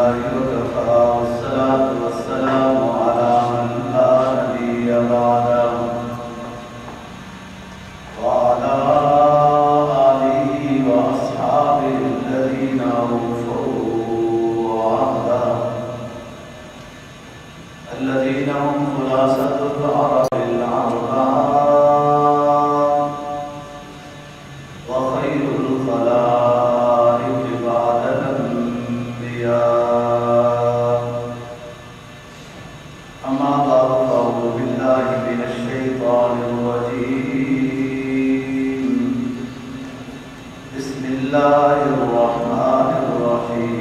لله وكفى والصلاة والسلام على من لا نبي بعده وعلى آله وأصحابه الذين أوفوا عهده الذين هم خلاصة العرب الأربعة وخير الخلائق بعد الأنبياء. أما بعد فأعوذ بالله من الشيطان الرجيم. بسم الله الرحمن الرحيم.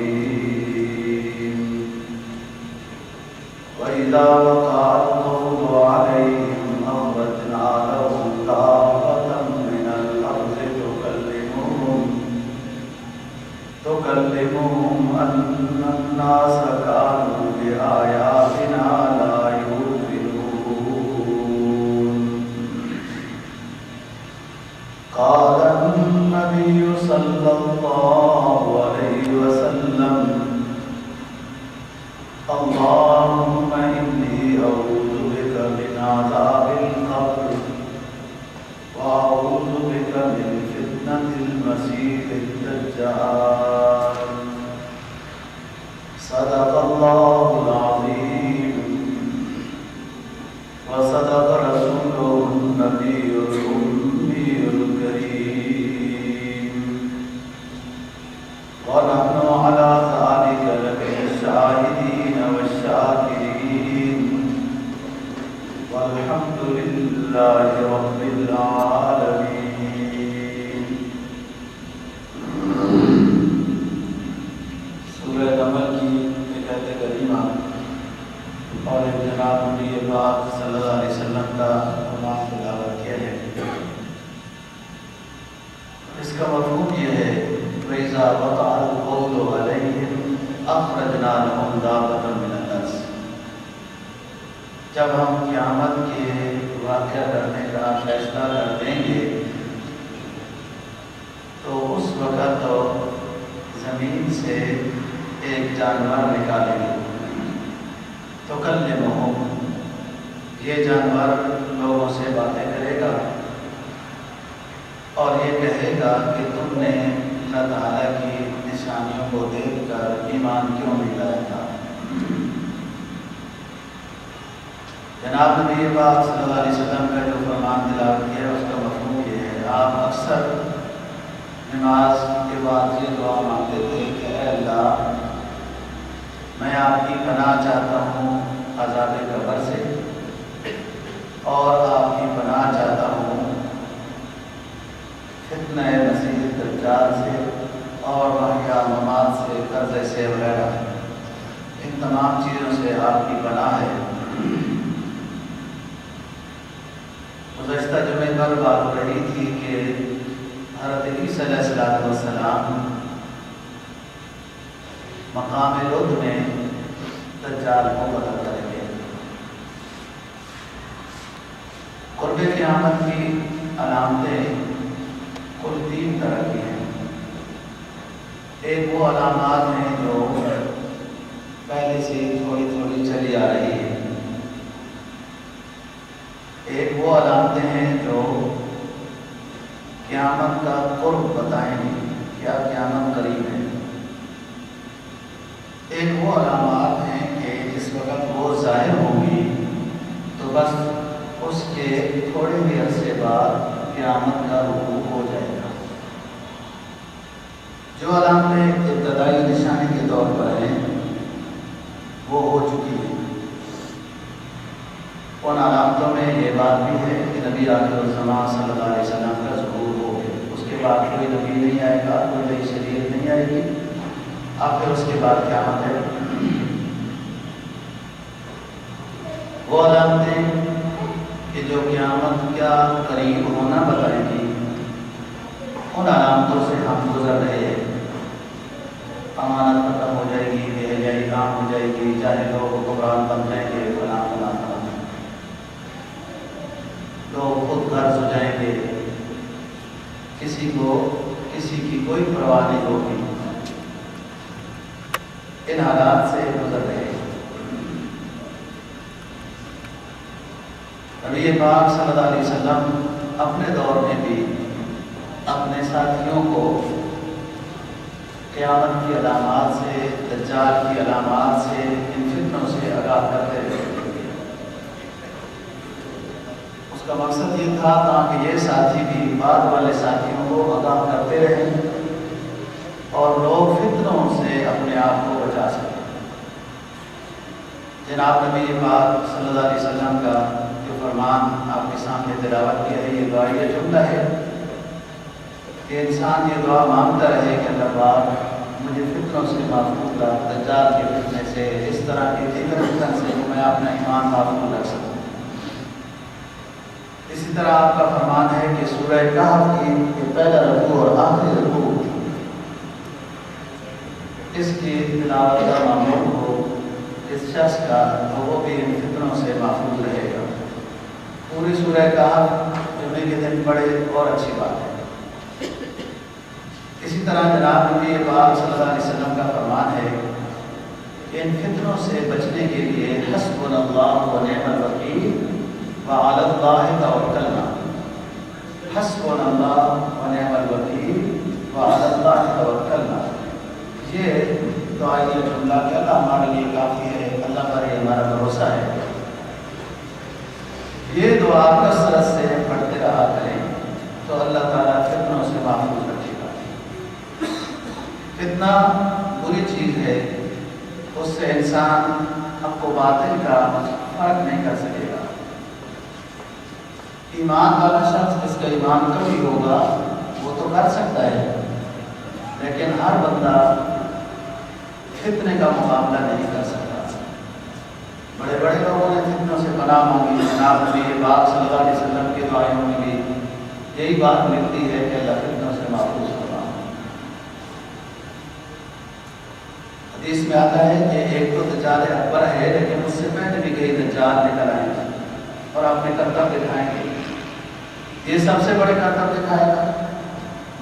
وإذا وقع القول عليهم أخرجنا لهم دابة من الأرض تكلمهم أن الناس كانوا بآياتنا لا يوقنون. قال النبي صلى الله عليه وسلم اللهم إني أعوذ بك من عذاب القبر وأعوذ بك من فتنة المسيح الدجال. صدق الله العظيم وصدق رسوله النبي الأمي الكريم. ونحن على ذلك لمن الشاهدين والشاكرين والحمد لله رب العالمين. سورہ نمل کی ایک آیت کریمہ اور جناب نبی پاک صلی اللہ علیہ وسلم کا فرمان تلاوت کیا ہے. اس کا مفہوم یہ ہے وَإِذَا وَقَعَ الْقَوْلُ عَلَيْهِمْ أَخْرَجْنَا لَهُمْ دَابَّةً مِنَ الْأَرْضِ. جب ہم قیامت کے واقعہ کرنے کا فیصلہ کر دیں گے تو اس وقت تو زمین سے ایک جانور نکالیں گے. تو کلمہم، یہ جانور لوگوں سے باتیں کرے گا اور یہ کہے گا کہ تم نے اللہ تعالیٰ کی نشانیوں کو دیکھ کر ایمان کیوں نہیں لایا تھا. جناب نبی پاک صلی اللہ علیہ وسلم کا جو فرمان تلاوت کیا ہے اس کا مفہوم یہ ہے. آپ اکثر نماز کے بعد یہ دعا مانگتے تھے کہ اے اللہ میں آپ کی پناہ چاہتا ہوں عذاب قبر سے اور آپ کی پناہ چاہتا ہوں فتنہ مسیح دجال سے اور محیا ممات سے قرضے سے وغیرہ. ان تمام چیزوں سے آپ کی پناہ ہے. گزشتہ جمعے پر بات ہو رہی تھی کہ حضرت عیسیٰ علیہ السلام مقام لد میں دجال کو قتل کریں گے. قرب قیامت کی علامتیں کل 3 طرح کی ہیں. ایک وہ علامات ہیں جو پہلے سے تھوڑی تھوڑی چلی آ رہی ہے. ایک وہ علامتیں ہیں جو قیامت کا قرب بتائیں گی، کیا قیامت قریب ہے. ایک وہ علامات ہیں کہ جس وقت وہ ظاہر ہوں گی تو بس اس کے تھوڑے ہی عرصے بعد قیامت کا وقوع ہو جائے گا. جو علامتیں ابتدائی نشانی کے طور پر ہیں وہ ہو چکی ہیں. ان علامتوں میں یہ بات بھی ہے کہ نبی آخر الزمان صلی اللہ علیہ وسلم کا ظہور ہو گیا. اس کے بعد کوئی نبی نہیں آئے گا، کوئی نئی شریعت نہیں آئے گی. آخر اس کے بعد قیامت ہے. وہ علامتیں کہ جو قیامت کا قریب ہونا بتائیں گی ان علامتوں سے ہم گزر رہے ہیں. امانت ختم ہو جائے گی، بے حیائی عام ہو جائے گی، چاہے لوگ حکمران بن جائیں گے، فلاں فلاں فلاں، لوگ خود غرض ہو جائیں گے، کسی کی کوئی پرواہ نہیں ہوگی. ان حالات سے گزر رہے ہیں۔ نبی پاک صلی اللہ علیہ وسلم اپنے دور میں بھی اپنے ساتھیوں کو قیامت کی علامات سے، دجال کی علامات سے، ان فتنوں سے آگاہ کرتے رہے۔ اس کا مقصد یہ تھا تاکہ یہ ساتھی بھی بعد والے ساتھیوں کو آگاہ کرتے رہیں اور لوگ فتنوں سے اپنے آپ کو بچا سکیں۔ جناب نبی پاک صلی اللہ علیہ وسلم کا جو فرمان آپ کے سامنے تلاوت کیا ہے، یہ دعائیہ جملہ ہے کہ انسان یہ دعا مانگتا رہے کہ اللہ پاک مجھے فتنوں سے محفوظ رکھ، دجال کے فتنے سے، اس طرح کے دیگر فتن سے میں اپنا ایمان محفوظ رکھ سکوں۔ اسی طرح آپ کا فرمان ہے کہ سورہ کہف کی یہ پہلا رکوع اور آخری رکوع اس کی تلاوت کا معمول ہو اس شخص کا، تو وہ بھی ان فتنوں سے محفوظ رہے گا۔ پوری سورہ کہف جمعے کے دن پڑھے اور اچھی بات ہے۔ اسی طرح جناب نبی پاک صلی اللہ علیہ وسلم کا فرمان ہے کہ ان فتنوں سے بچنے کے لیے حسبنا اللہ و نعم الوکیل وعلی اللہ توکلنا، حسبنا اللہ و نعم الوکیل وعلی اللہ توکلنا، یہ دعائیہ جملہ کہ اللہ ہمارے لیے کافی ہے، اللہ پر یہ ہمارا بھروسہ ہے، یہ دعا کثرت سے پڑھتے رہا کریں تو اللہ تعالیٰ فتنوں سے محفوظ رکھے گا۔ فتنہ بری چیز ہے، اس سے انسان حق و باطل کا فرق نہیں کر سکے گا۔ ایمان والا شخص جس کا ایمان کمی ہوگا وہ تو کر سکتا ہے، لیکن ہر بندہ فتنے کا مقابلہ نہیں کر سکتا۔ بڑے بڑے لوگوں نے فتنوں سے پناہ مانگی، جناب نبی پاک صلی اللہ علیہ وسلم کے دعائوں میں بھی یہی بات ملتی ہے کہ اللہ فتنوں سے محفوظ ہوگا۔ حدیث میں آتا ہے کہ ایک تو دجال اکبر ہے، لیکن اس سے پہلے بھی کئی دجال نکل آئیں گے اور اپنے کرتب دکھائیں گے۔ یہ سب سے بڑے کرتب دکھائے گا۔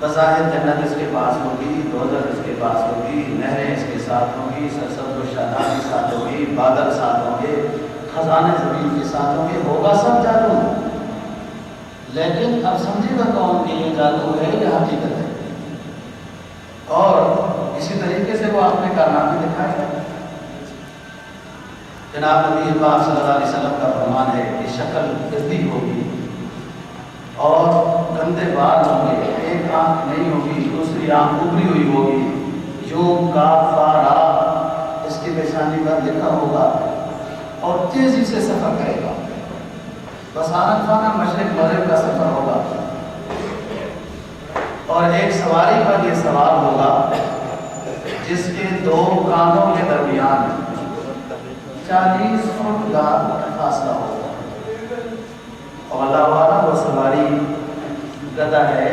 بظاہر جنت اس کے پاس ہوگی، دوزخ اس کے پاس ہوگی، نہریں اس کے ساتھ ہوں گی، سرسبز و شاداب کے ساتھ ہوگی، بادل ساتھ ہوں گے، خزانے زمین کے ساتھ ہوں گے، ہوگا سب جادو۔ لیکن اب سمجھے گا کون کہ یہ جادو ہے یا حقیقت ہے، اور اسی طریقے سے وہ اپنے کارنامے دکھائے گا۔ جناب نبی پاک صلی اللہ علیہ وسلم کا فرمان ہے کہ شکل گردی ہوگی اور گندے بال ہوں گے، ایک آنکھ نہیں ہوگی، دوسری آنکھ ابری ہوئی ہوگی، یوم کا فارا اس کی پیشانی پر لکھا ہوگا اور تیزی سے سفر کرے گا، بس آنکھ فانا مشرق مغرب کا سفر ہوگا، اور ایک سواری پر یہ سوار ہوگا جس کے دو کانوں کے درمیان 40 فٹ کا فاصلہ ہوگا، اور اللہ والا وہ سواری گدا ہے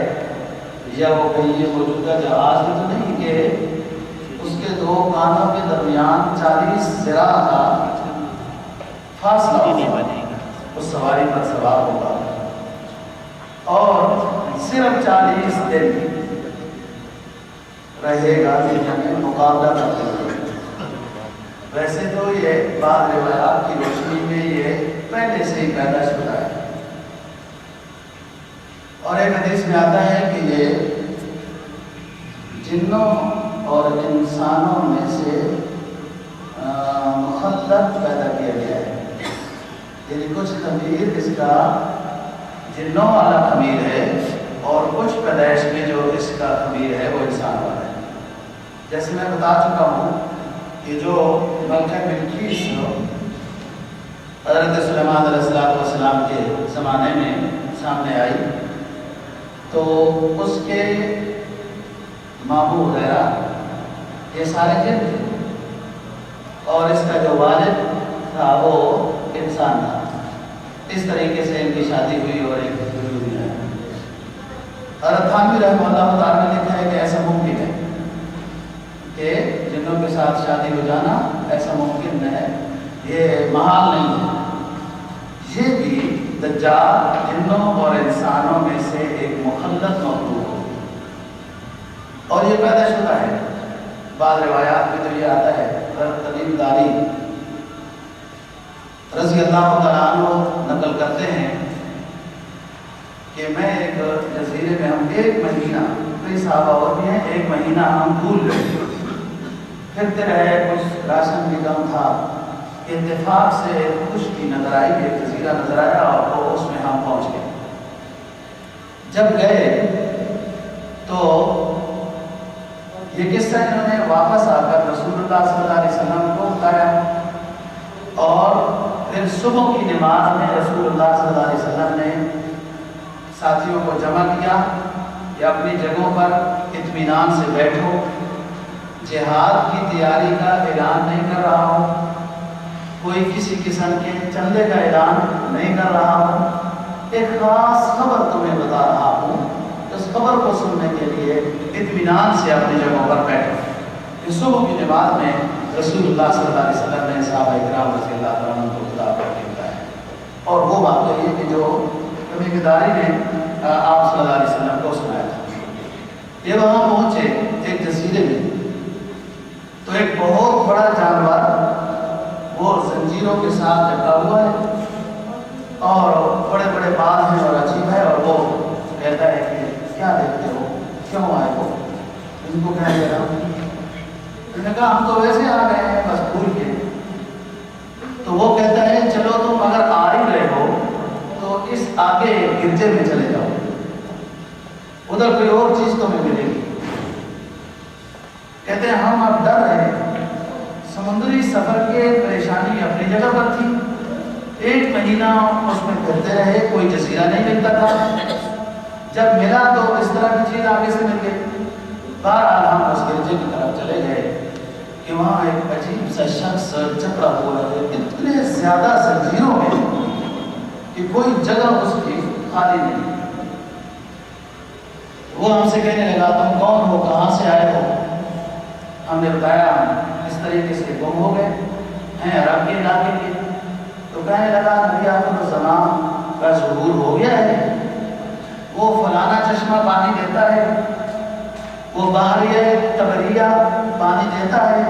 یا وہ کہیں یہ موجودہ جہاز بھی تو نہیں کہ اس کے دو کانوں کے درمیان 40 ذراع کا فاصلہ ہوگا، اس سواری پر سوار ہوگا اور صرف 40 دن رہے گا دنیا میں مقابلہ کرتے ہوئے۔ ویسے تو یہ بعض روایات کی روشنی میں یہ پہلے سے ہی پیدا شدہ ہے، اور ایک حدیث میں آتا ہے کہ یہ جنوں اور انسانوں میں سے مخلط پیدا کیا گیا ہے، یعنی کچھ خمیر اس کا جنوں والا خمیر ہے اور کچھ پیدائش میں جو اس کا خمیر ہے وہ انسان والا ہے۔ جیسے میں بتا چکا ہوں کہ جو ملکہ بلقیس حضرت سلیمان علیہ السلام کے زمانے میں سامنے آئی تو اس کے ماموں وغیرہ یہ سارے جن تھے، اور اس کا جو والد تھا وہ انسان تھا۔ اس طریقے سے ان کی شادی ہوئی اور ایک وجود میں آیا۔ حضرت تھانوی رحمہ اللہ تعالیٰ نے لکھا ہے کہ ایسا ممکن ہے کہ جنوں کے ساتھ شادی ہو جانا ایسا ممکن ہے، یہ محال نہیں ہے۔ یہ بھی دجال جنوں اور انسانوں میں سے ایک مخلط مخلوق ہے اور یہ پیدا شدہ ہے، بعض روایات میں تو یہ آتا ہے تمیم داری رضی اللہ تعالیٰ عنہ نقل کرتے ہیں کہ میں ایک جزیرے میں ہم ایک مہینہ، کئی صحابہ اور بھی ہیں، ایک مہینہ ہم بھول گئے، پھرتے رہے، کچھ راشن بھی کم تھا، اتفاق سے خشکی نظر آئی، ایک جزیرہ نظر آیا اور وہ اس میں ہم پہنچ گئے۔ جب گئے تو یہ قصہ انہوں نے واپس آ کر رسول اللہ صلی اللہ علیہ وسلم کو بتایا، اور پھر صبح کی نماز میں رسول اللہ صلی اللہ علیہ وسلم نے ساتھیوں کو جمع کیا کہ اپنی جگہوں پر اطمینان سے بیٹھو، جہاد کی تیاری کا اعلان نہیں کر رہا ہوں، کوئی کسی قسم کے چندے کا اعلان نہیں کر رہا ہوں، ایک خاص خبر تمہیں بتا رہا ہوں، اس خبر کو سننے کے لیے اطمینان سے اپنی جگہوں پر بیٹھو۔ اس صبح کی نماز میں رسول اللہ صلی اللہ علیہ وسلم نے صحابہ کرام رضی اللہ عنہ کو خطاب کر کے بتایا، اور وہ بات یہ کہ جو تمیم داری نے آپ صلی اللہ علیہ وسلم کو سنایا تھا۔ یہ وہاں پہنچے ایک جزیرے میں، تو ایک بہت بڑا جانور وہ زنجیروں کے ساتھ لٹکا ہوا ہے اور بڑے بڑے بال ہیں اور عجیب ہے، اور وہ کہتا ہے کہ کیا دیکھتے ہو، کیوں آئے ہو؟ ان کو کہنے لگا، انہوں نے کہا ہم تو ویسے آ گئے ہیں بس بھول کے۔ تو وہ کہتا ہے چلو تم اگر آ ہی رہے ہو تو اس آگے گرجے میں چلے جاؤ، ادھر کوئی اور چیز تمہیں ملے گی۔ کہتے ہیں ہم اب ڈر رہے، سمندری سفر کے پریشانی اپنی جگہ پر تھی، ایک مہینہ اس میں پھرتے رہے، کوئی جزیرہ نہیں ملتا تھا، جب ملا تو اس طرح کی چیز آگے سے مل گئی۔ بہرحال ہم اس گرجے کی طرف چلے گئے کہ وہاں ایک عجیب سا شخص جکڑا ہوا ہے اتنے زیادہ زنجیروں میں کہ کوئی جگہ اس کی خالی نہیں۔ وہ ہم سے کہنے لگا تم کون ہو، کہاں سے آئے ہو؟ ہم نے بتایا اس طریقے سے گم ہو گئے ہیں عرب کے علاقے کے۔ تو کہنے لگا نبی آخر الزمان کا ظہور ہو گیا ہے، وہ فلانا چشمہ پانی دیتا ہے، وہ بحریہ تبریہ پانی دیتا ہے،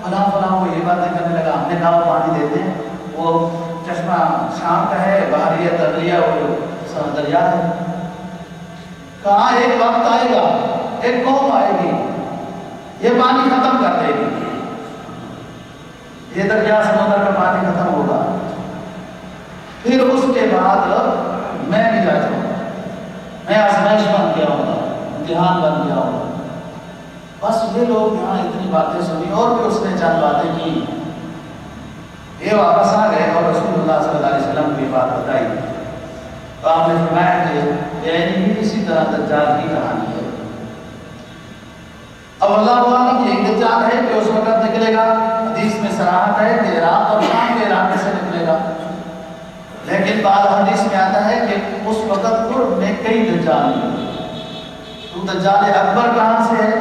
فلاں فلاں، وہ یہ باتیں کرنے لگا۔ ہم نے کہا وہ پانی دیتے ہیں، وہ چشمہ شام کا ہے، بحریہ تبریہ وہ دریا ہے۔ کہاں ایک وقت آئے گا، ایک قوم آئے گی، یہ پانی ختم کر دے گی، یہ دریا سمندر کا پانی ختم ہوگا، پھر اس کے بعد میں بھی جا جاؤں گا، میں آزمائش بن گیا ہوں گا، امتحان بن گیا ہوں گا۔ بس یہ لوگ یہاں اتنی باتیں سنی اور بھی اس نے چند باتیں کی، یہ واپس آ گئے اور رسول اللہ صلی اللہ علیہ وسلم کو یہ بات بتائی۔ تو آپ نے فرمایا کہ یعنی اسی طرح دجال کی کہانی ہے۔ اب اللہ عالم یہ دجال ہے کہ اس وقت نکلے گا، حدیث میں صراحت ہے کہ عراق اور شام کے علاقے سے نکلے گا، لیکن بعض حدیث میں آتا ہے کہ اس وقت قرب میں کئی دجال ہیں۔ تو دجال اکبر کہاں سے ہے؟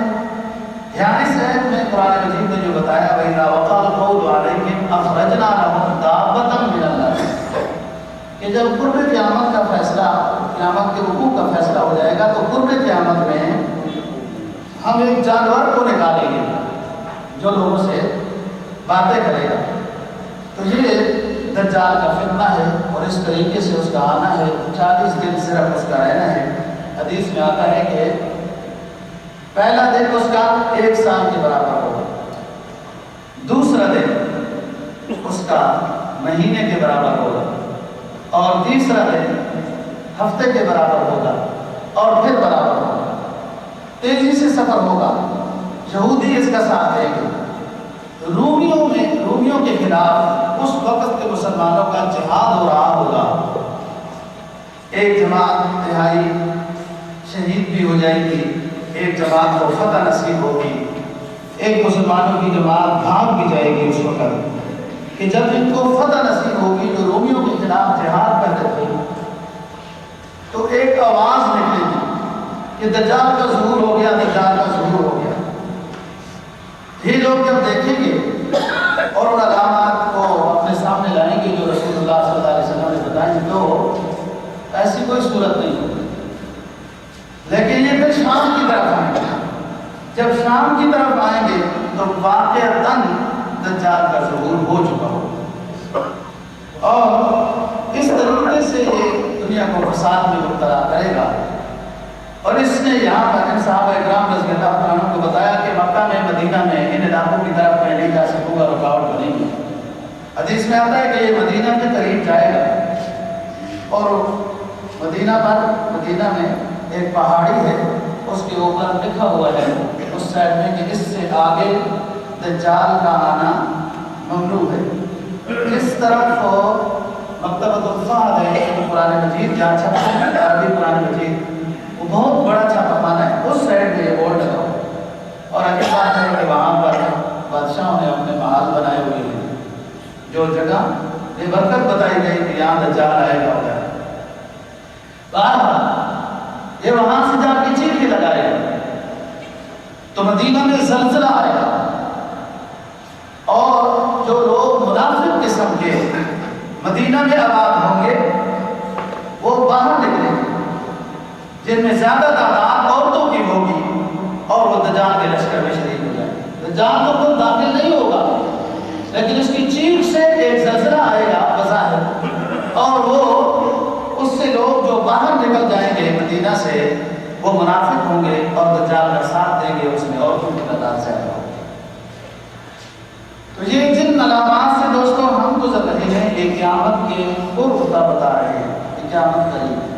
یعنی صحت میں قرآن مجید نے جو بتایا وَإِذَا وَقَعَ الْقَوْلُ عَلَيْهِمْ أَخْرَجْنَا لَهُمْ دَابَّةً مِّنَ الْأَرْضِ، کہ جب قرب قیامت کا فیصلہ، قیامت کے وقوع کا فیصلہ ہو جائے گا تو قرب قیامت میں ہم ایک جانور کو نکالیں گے جو لوگوں سے باتیں کرے گا۔ تو یہ دجال کا فتنہ ہے اور اس طریقے سے اس کا آنا ہے، 40 دن صرف اس کا رہنا ہے۔ حدیث میں آتا ہے کہ پہلا دن اس کا 1 سال کے برابر ہوگا، دوسرا دن اس کا مہینے کے برابر ہوگا، اور تیسرا دن ہفتے کے برابر ہوگا، اور پھر برابر ہوگا۔ تیزی سے سفر ہوگا، یہودی اس کا ساتھ دیں گے، رومیوں کے خلاف اس وقت کے مسلمانوں کا جہاد ہو رہا ہوگا، ایک جماعت تہائی شہید بھی ہو جائے گی، ایک جماعت کو فتح نصیب ہوگی، ایک مسلمانوں کی جماعت بھاگ بھی جائے گی اس وقت کہ جب ان کو فتح نصیب ہوگی جو رومیوں کے خلاف جہاد کرتے تھے، تو ایک آواز نکلے گی کہ دجال کا ظہور ہو گیا، دجال کا ظہور ہو گیا۔ یہ لوگ جب دیکھیں گے اور ان علامات کو اپنے سامنے لائیں گے جو رسول اللہ صلی اللہ علیہ وسلم نے بتائیں تو ایسی کوئی صورت نہیں ہوگی، لیکن یہ پھر شام کی طرف آئیں گے، جب شام کی طرف آئیں گے تو واقعتاً دجال کا ظہور ہو چکا ہو، اور اس طریقے سے یہ دنیا کو فساد میں مبتلا کرے گا۔ اور اس نے یہاں پر ان صحابہ اکرام رضی اللہ عنہ کو بتایا کہ مکہ میں مدینہ میں ان علاقوں کی طرف میں نہیں جا سکوں گا، رکاوٹ بنے گی۔ حدیث میں آتا ہے کہ یہ مدینہ کے قریب جائے گا، اور مدینہ میں ایک پہاڑی ہے، اس کے اوپر لکھا ہوا ہے اس سائڈ میں کہ اس سے آگے دجال کا آنا ممنوع ہے۔ اس طرف مکتبۃ الفہد ہے، قرآن مجید جہاں چھپا ہے، عربی قرآن مجید، وہ بہت بڑا چھاپا خانہ ہے، اس سائڈ میں یہ بورڈ لگا ہوا ہے۔ اور عجیب بات ہے کہ وہاں پر بادشاہوں نے اپنے محل بنائے ہوئے ہیں، جو جگہ یہ برکت بتائی گئی کہ یہاں دجال آئے گا ہوگا۔ یہ وہاں سے جا کے چیخ کے لگائے گا تو مدینہ میں زلزلہ آئے گا، اور جو لوگ منافق قسم کے مدینہ میں آباد ہوں گے وہ باہر نکلیں گے، جن میں زیادہ تعداد عورتوں کی ہوگی، اور وہ دجال کے لشکر میں شریک ہو جائیں گے۔ دجال تو خود داخل نہیں ہوگا، لیکن اس کی چیخ سے ایک زلزلہ آئے گا بظاہر، اور وہ اس سے لوگ جو باہر نکل جائیں گے مدینہ سے وہ منافق ہوں گے اور دجال کا ساتھ دیں گے، اس میں عورتوں کی تعداد زیادہ ہوگی۔ تو یہ جن علامات سے دوستوں ہم گزر رہے ہیں، یہ قیامت کے قرب کا بتا رہے ہیں کہ قیامت قریب ہے۔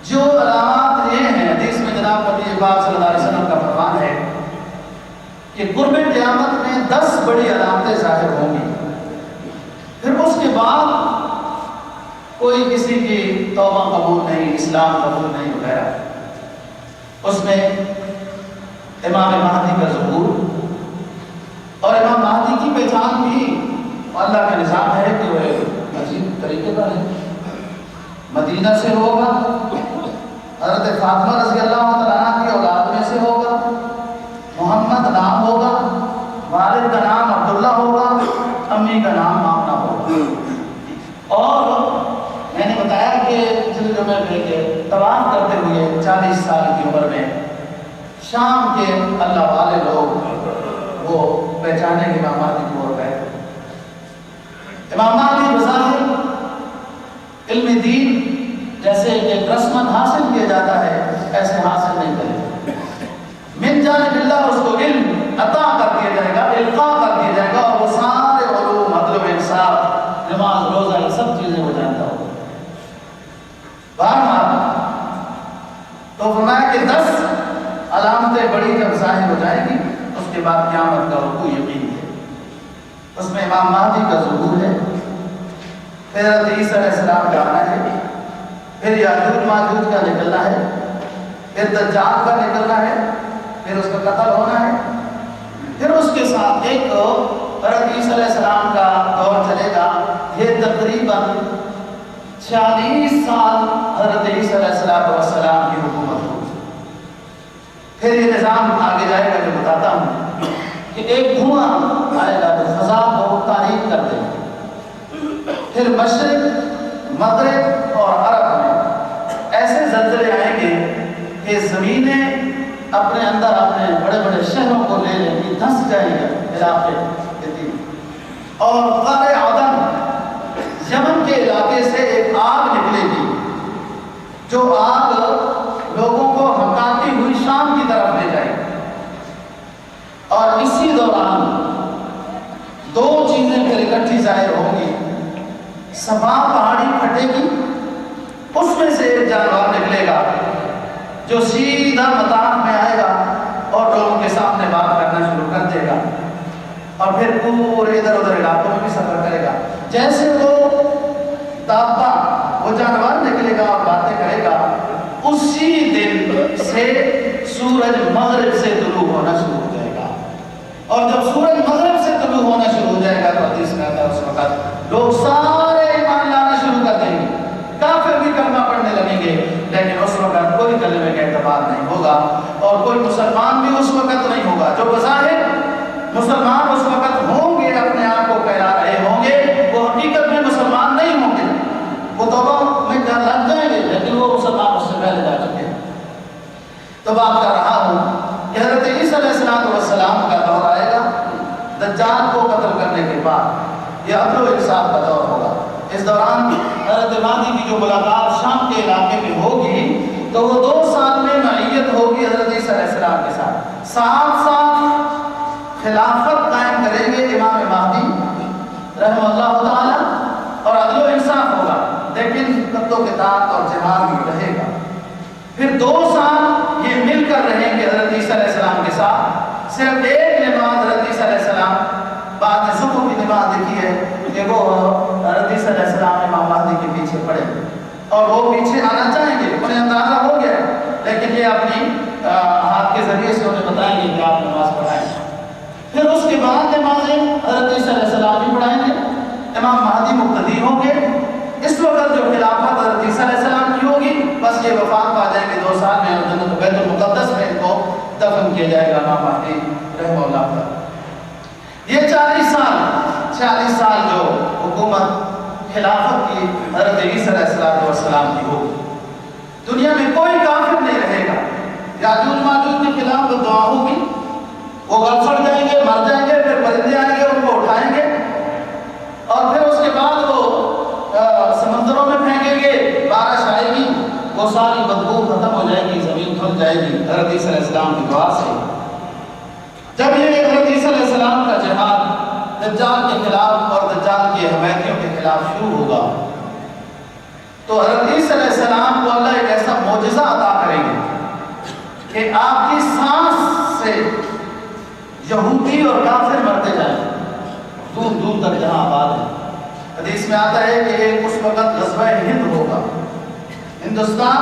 جو علامات یہ ہیں، حدیث میں جناب نبی پاک صلی اللہ علیہ وسلم کا فرمان ہے کہ قرب قیامت میں 10 بڑی علامتیں ظاہر ہوں گی، پھر اس کے بعد کوئی کسی کی توبہ قبول نہیں، اسلام قبول نہیں وغیرہ۔ اس میں امام مہدی کا ظہور، اور امام مہدی کی پہچان بھی اللہ کا نظام ہے کہ وہ عجیب طریقے پر ہے۔ مدینہ سے ہوگا، حضرت فاطمہ رضی اللہ عنہ کی اولاد میں سے ہوگا، محمد نام ہوگا، والد کا نام عبداللہ ہوگا، امی کا نام آمنہ ہوگا۔ اور میں نے بتایا کہ پچھلے جمعے میں کہ طواف کرتے ہوئے 40 سال کی عمر میں شام کے اللہ والے لوگ وہ پہچانے کے امام مہدی کو اور گئے۔ امام مہدی بظاہر علم دین جیسے ایک رسمن حاصل کیا جاتا ہے، ایسے حاصل نہیں کرے، من جانب اللہ اس کو علم عطا کر دیا جائے گا، القاء کر دیا جائے گا، اور وہ سارے علوم، عدل و انصاف، نماز، روزہ، یہ سب چیزیں وہ جانتا ہوگا۔ بہرحال تو فرمایا کہ 10 علامتیں بڑی جب ظاہر ہو جائیں گی، اس کے بعد قیامت کا وقوع یقینی ہے۔ اس میں امام مہدی کا ظہور ہے، پھر حضرت عیسیٰ علیہ السلام کا آنا ہے، پھر یاجوج ماجوج کا نکلنا ہے، پھر دجال کا نکلنا ہے، پھر اس کا قتل ہونا ہے، پھر اس کے ساتھ ایک حضرت عیسیٰ علیہ السلام کا دور چلے گا۔ یہ تقریباً 40 سال حضرت عیسیٰ علیہ السلام کی حکومت ہوگی۔ پھر یہ نظام آگے جائے گا جو بتاتا ہوں کہ ایک دھواں آئے گا جو فضا کو تاریک کر دے گا۔ پھر مشرق، مغرب اور عرب میں ایسے زلزلے آئیں گے کہ زمینیں اپنے اندر اپنے بڑے بڑے شہروں کو لے لیں گی، دھنس جائیں گے علاقے، اور قعر عدن یمن کے علاقے سے ایک آگ نکلے گی، جو آگ لوگوں کو ہکاتی ہوئی شام کی طرف لے جائے گی۔ اور اسی دوران 2 چیزیں پھر اکٹھی ظاہر ہوں گی، صفا پہاڑی پھٹے گی، اس میں سے ایک جانور نکلے گا جو سیدھا مطاف میں آئے گا اور لوگوں کے سامنے بات کرنا شروع کر دے گا، اور پھر پورے ادھر ادھر علاقوں میں بھی سفر کرے گا۔ جیسے وہ دابا، وہ جانور نکلے گا اور باتیں کرے گا، اسی دن سے سورج مغرب سے طلوع ہونا شروع ہو جائے گا، اور جب سورج مغرب سے طلوع ہونا شروع ہو جائے گا تو حدیث میں آتا ہے اس وقت لوگ سارے ایمان لانا شروع کر دیں گے، کافر بھی کلمہ پڑھنے لگیں گے، لیکن اس وقت کوئی کلمے کا اعتبار نہیں ہوگا، اور کوئی مسلمان بھی اس وقت نہیں ہوگا۔ جو بظاہر مسلمان اس وقت ہوں گے، اپنے آپ کو کہلا رہے ہوں گے، وہ حقیقت میں مسلمان نہیں ہوں گے، وہ توبہ میں لگ جائیں گے، لیکن وہ مسلمان اس سے پہلے جا چکے ہیں۔ تو بات کر رہا ہوں کہ حضرت عیسیٰ علیہ السلام کا دور آئے گا دجال کو قتل کرنے کے بعد، یہ عدل و انصاف کا دور ہوگا۔ اس دوران حضرت مہدی کی جو ملاقات شام کے علاقے میں ہوگی تو وہ 2 سال میں معیت ہوگی حضرت عیسیٰ علیہ السلام کے ساتھ، ساتھ ساتھ خلافت قائم کریں گے امام مہدی رحمہ اللہ تعالی، اور عدل و انصاف ہوگا، لیکن قد و قطاعت اور جہاد بھی رہے گا۔ پھر 2 سال یہ مل کر رہیں گے حضرت عیسیٰ علیہ السلام کے ساتھ، صرف ایک نماز حضرت عیسیٰ علیہ السلام بعد میں صبح کی نماز دیکھی ہے کہ وہ حضرت عیسیٰ علیہ السلام امام مہدی کے پیچھے پڑے اور وہ پیچھے آنا چاہیں گے، انہیں اندازہ ہو گیا لیکن یہ اپنی ہاتھ کے ذریعے سے انہیں بتائیں گے کہ آپ نماز پڑھائیں۔ پھر اس کے بعد نمازیں حضرت عیسیٰ علیہ السلام بھی پڑھائیں گے، امام مہدی مقتدی ہوں گے۔ اس وقت جو خلافت حضرت عیسیٰ علیہ السلام کی ہوگی، بس یہ وفات پا جائیں گے 2 سال میں، اور جنت بیت المقدس میں ان کو دفن کیا جائے گا امام مہدی رحمہ اللہ تعالی۔ یہ 40 سال جو حکومت خلافت کی حضرت عیسیٰ علیہ السلام کی ہوگی، دنیا میں کوئی کافر نہیں رہے گا۔ یاجوج ماجوج کے خلاف جو دعا ہوگی وہ گل سڑ جائیں گے، مر جائیں گے، پھر پرندے آئیں گے ان کو اٹھائیں گے، اور پھر اس کے بعد وہ سمندروں میں پھینکیں گے، بارش آئے گی، وہ ساری بدبو ختم ہو جائے گی، زمین کھل جائے گی حضرت عیسیٰ علیہ السلام کی دعا سے۔ جب یہ حضرت عیسیٰ علیہ السلام کا جہاد دجال کے خلاف اور دجال کے حمایتیوں کے خلاف شروع ہوگا تو حضرت عیسیٰ علیہ السلام کو اللہ ایک ایسا معجزہ عطا کریں گے کہ آپ کی سانس سے یہودی اور کافر مرتے جائیں، دور دور تک جہاں آباد ہیں۔ حدیث میں آتا ہے کہ اس وقت غزوہ ہند ہوگا، ہندوستان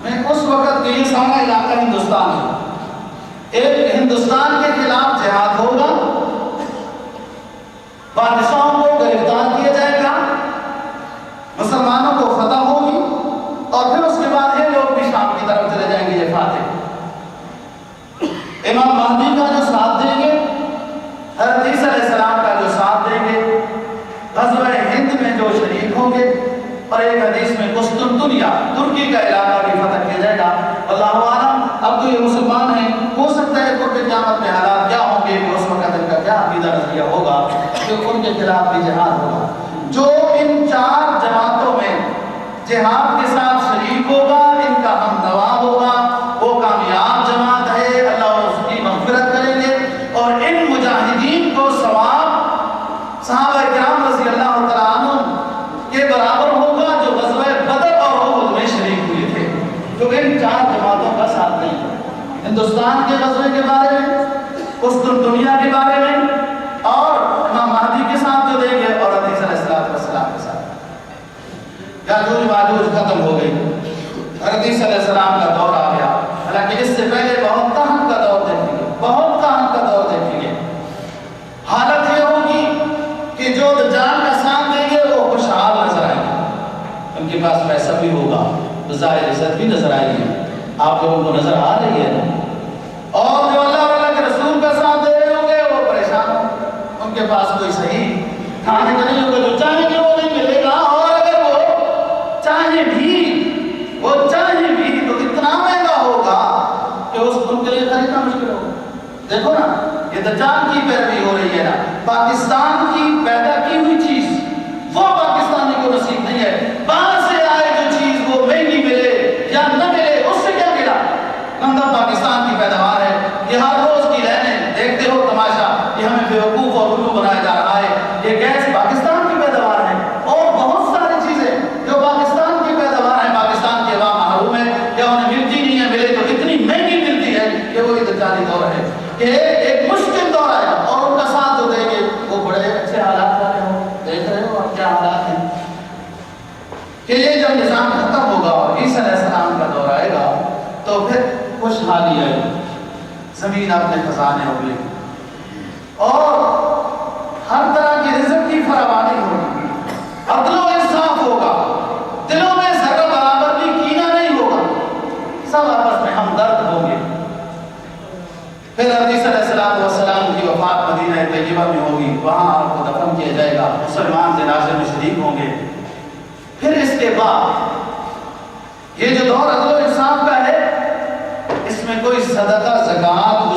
میں اس وقت کے یہ سارا علاقہ ہندوستان ہے، ایک ہندوستان کے خلاف جہاد ہوگا، بادشاہوں کو گرفتار کیا جائے گا، مسلمانوں کو فتح ہوگی، اور پھر اس کے بعد یہ لوگ بھی شام کی طرف چلے جائیں گے، یہ فاتح امام مہدی کا جو ساتھ دیں گے، حضرت عیسیٰ علیہ السلام کا جو ساتھ دیں گے، غزوہ ہند میں جو شریک ہوں گے، اور ایک حدیث میں قسطنطنیہ ترکی کا علاقہ بھی فتح کیا جائے گا۔ اللہ عالم، اب تو یہ مسلمان ہیں، ہو سکتا ہے قرب قیامت میں حالات کیا ہوں گے کہ اس وقت ان کا کیا عقیدہ نظریہ ہوگا کہ ان کے خلاف بھی جہاد ہوگا۔ جو ان 4 جماعتوں میں جہاد کے ساتھ شریک ہوگا، ان کا ہم نوا ہوگا، وہ کامیاب جماعت ہے، اللہ اس کی مغفرت کریں گے، اور ان مجاہدین کو ثواب صحابہ کرام رضی اللہ تعالیٰ عنہ کے برابر ہوگا جو غزوہ بدر اور احد میں شریک ہوئے تھے، جو ان 4 جماعتوں کا ساتھ نہیں ہے۔ ہندوستان کے غزوے کے بارے میں، قسطنطنیہ کے بارے میں، اور امام مہدی کے ساتھ جو دیں گے، اور حضرت عیسیٰ علیہ السلام کے ساتھ۔ یاجوج ماجوج ختم ہو گئی، حضرت عیسیٰ علیہ السلام کا دور آ گیا، حالانکہ اس سے پہلے بہت کہن کا دور دیکھیں گے، بہت کہن کا دور دیکھیں گے۔ حالت یہ ہوگی کہ جو دجال کا ساتھ دیں گے وہ خوشحال نظر آئیں گے، ان کے پاس پیسہ بھی ہوگا، ظاہر عزت بھی نظر آئے گی، آپ لوگوں کو نظر آ رہی ہے۔ اور جو اللہ اور اللہ کے رسول کا ساتھ دے رہے ہوں گے وہ پریشان ہوں گے، ان کے پاس کوئی صحیح کھانے کا نہیں ہوگا، جو چاہیں گے وہ نہیں ملے گا، اور اگر وہ چاہیں بھی تو اتنا مہنگا ہوگا کہ اس ان کے لیے خریدنا مشکل ہوگا۔ دیکھو نا، یہ دجال کی پیروی ہو رہی ہے نا، پاکستان کی پیدا کی ہوئی چیز وہ پاکستانی کو نصیب نہیں ہے، باہر سے آئے جو چیز وہ مہنگی ملے یا نہ ملے، اس سے کیا ملا؟ نندہ پاکستان کی پیداوار ہے، یہ ہر روز کی لائنیں دیکھتے ہو تماشا، یہ ہمیں بیوقوف اور الو بنایا جا رہا ہے، یہ گیس پاکستان کی پیداوار ہے، اور بہت ساری چیزیں جو پاکستان کی پیداوار ہے، پاکستان کے عوام محروم ہے یا انہیں ملتی نہیں ہے، ملے تو اتنی مہنگی ملتی ہے کہ وہ یہ دجالی دور ہے کہ ایک مشکل دور آئے گا، اور ان کا ساتھ جو دیں گے وہ بڑے اچھے حالات والے ہوں۔ دیکھ رہے ہو اب کیا حالات ہیں کہ یہ جب نظام ختم ہوگا اور عیسیٰ علیہ السلام کا دور آئے گا تو پھر خوشحالی آئے گی، زمین اپنے خزانے اگلے اور ہر طرح کی رزق کی فراوانی ہوگی، عدل و انصاف ہوگا، دلوں میں ذرہ برابر بھی کینہ نہیں ہوگا، سب آپس میں ہمدرد ہوں گے۔ پھر حضرت عیسیٰ علیہ السلام کی وفات مدینہ طیبہ میں ہوگی، وہاں آپ کو دفن کیا جائے گا، مسلمان جنازے میں شریک ہوں گے۔ پھر اس کے بعد یہ جو دور عدل و انصاف کا ہے، اس میں کوئی صدقہ زکوٰۃ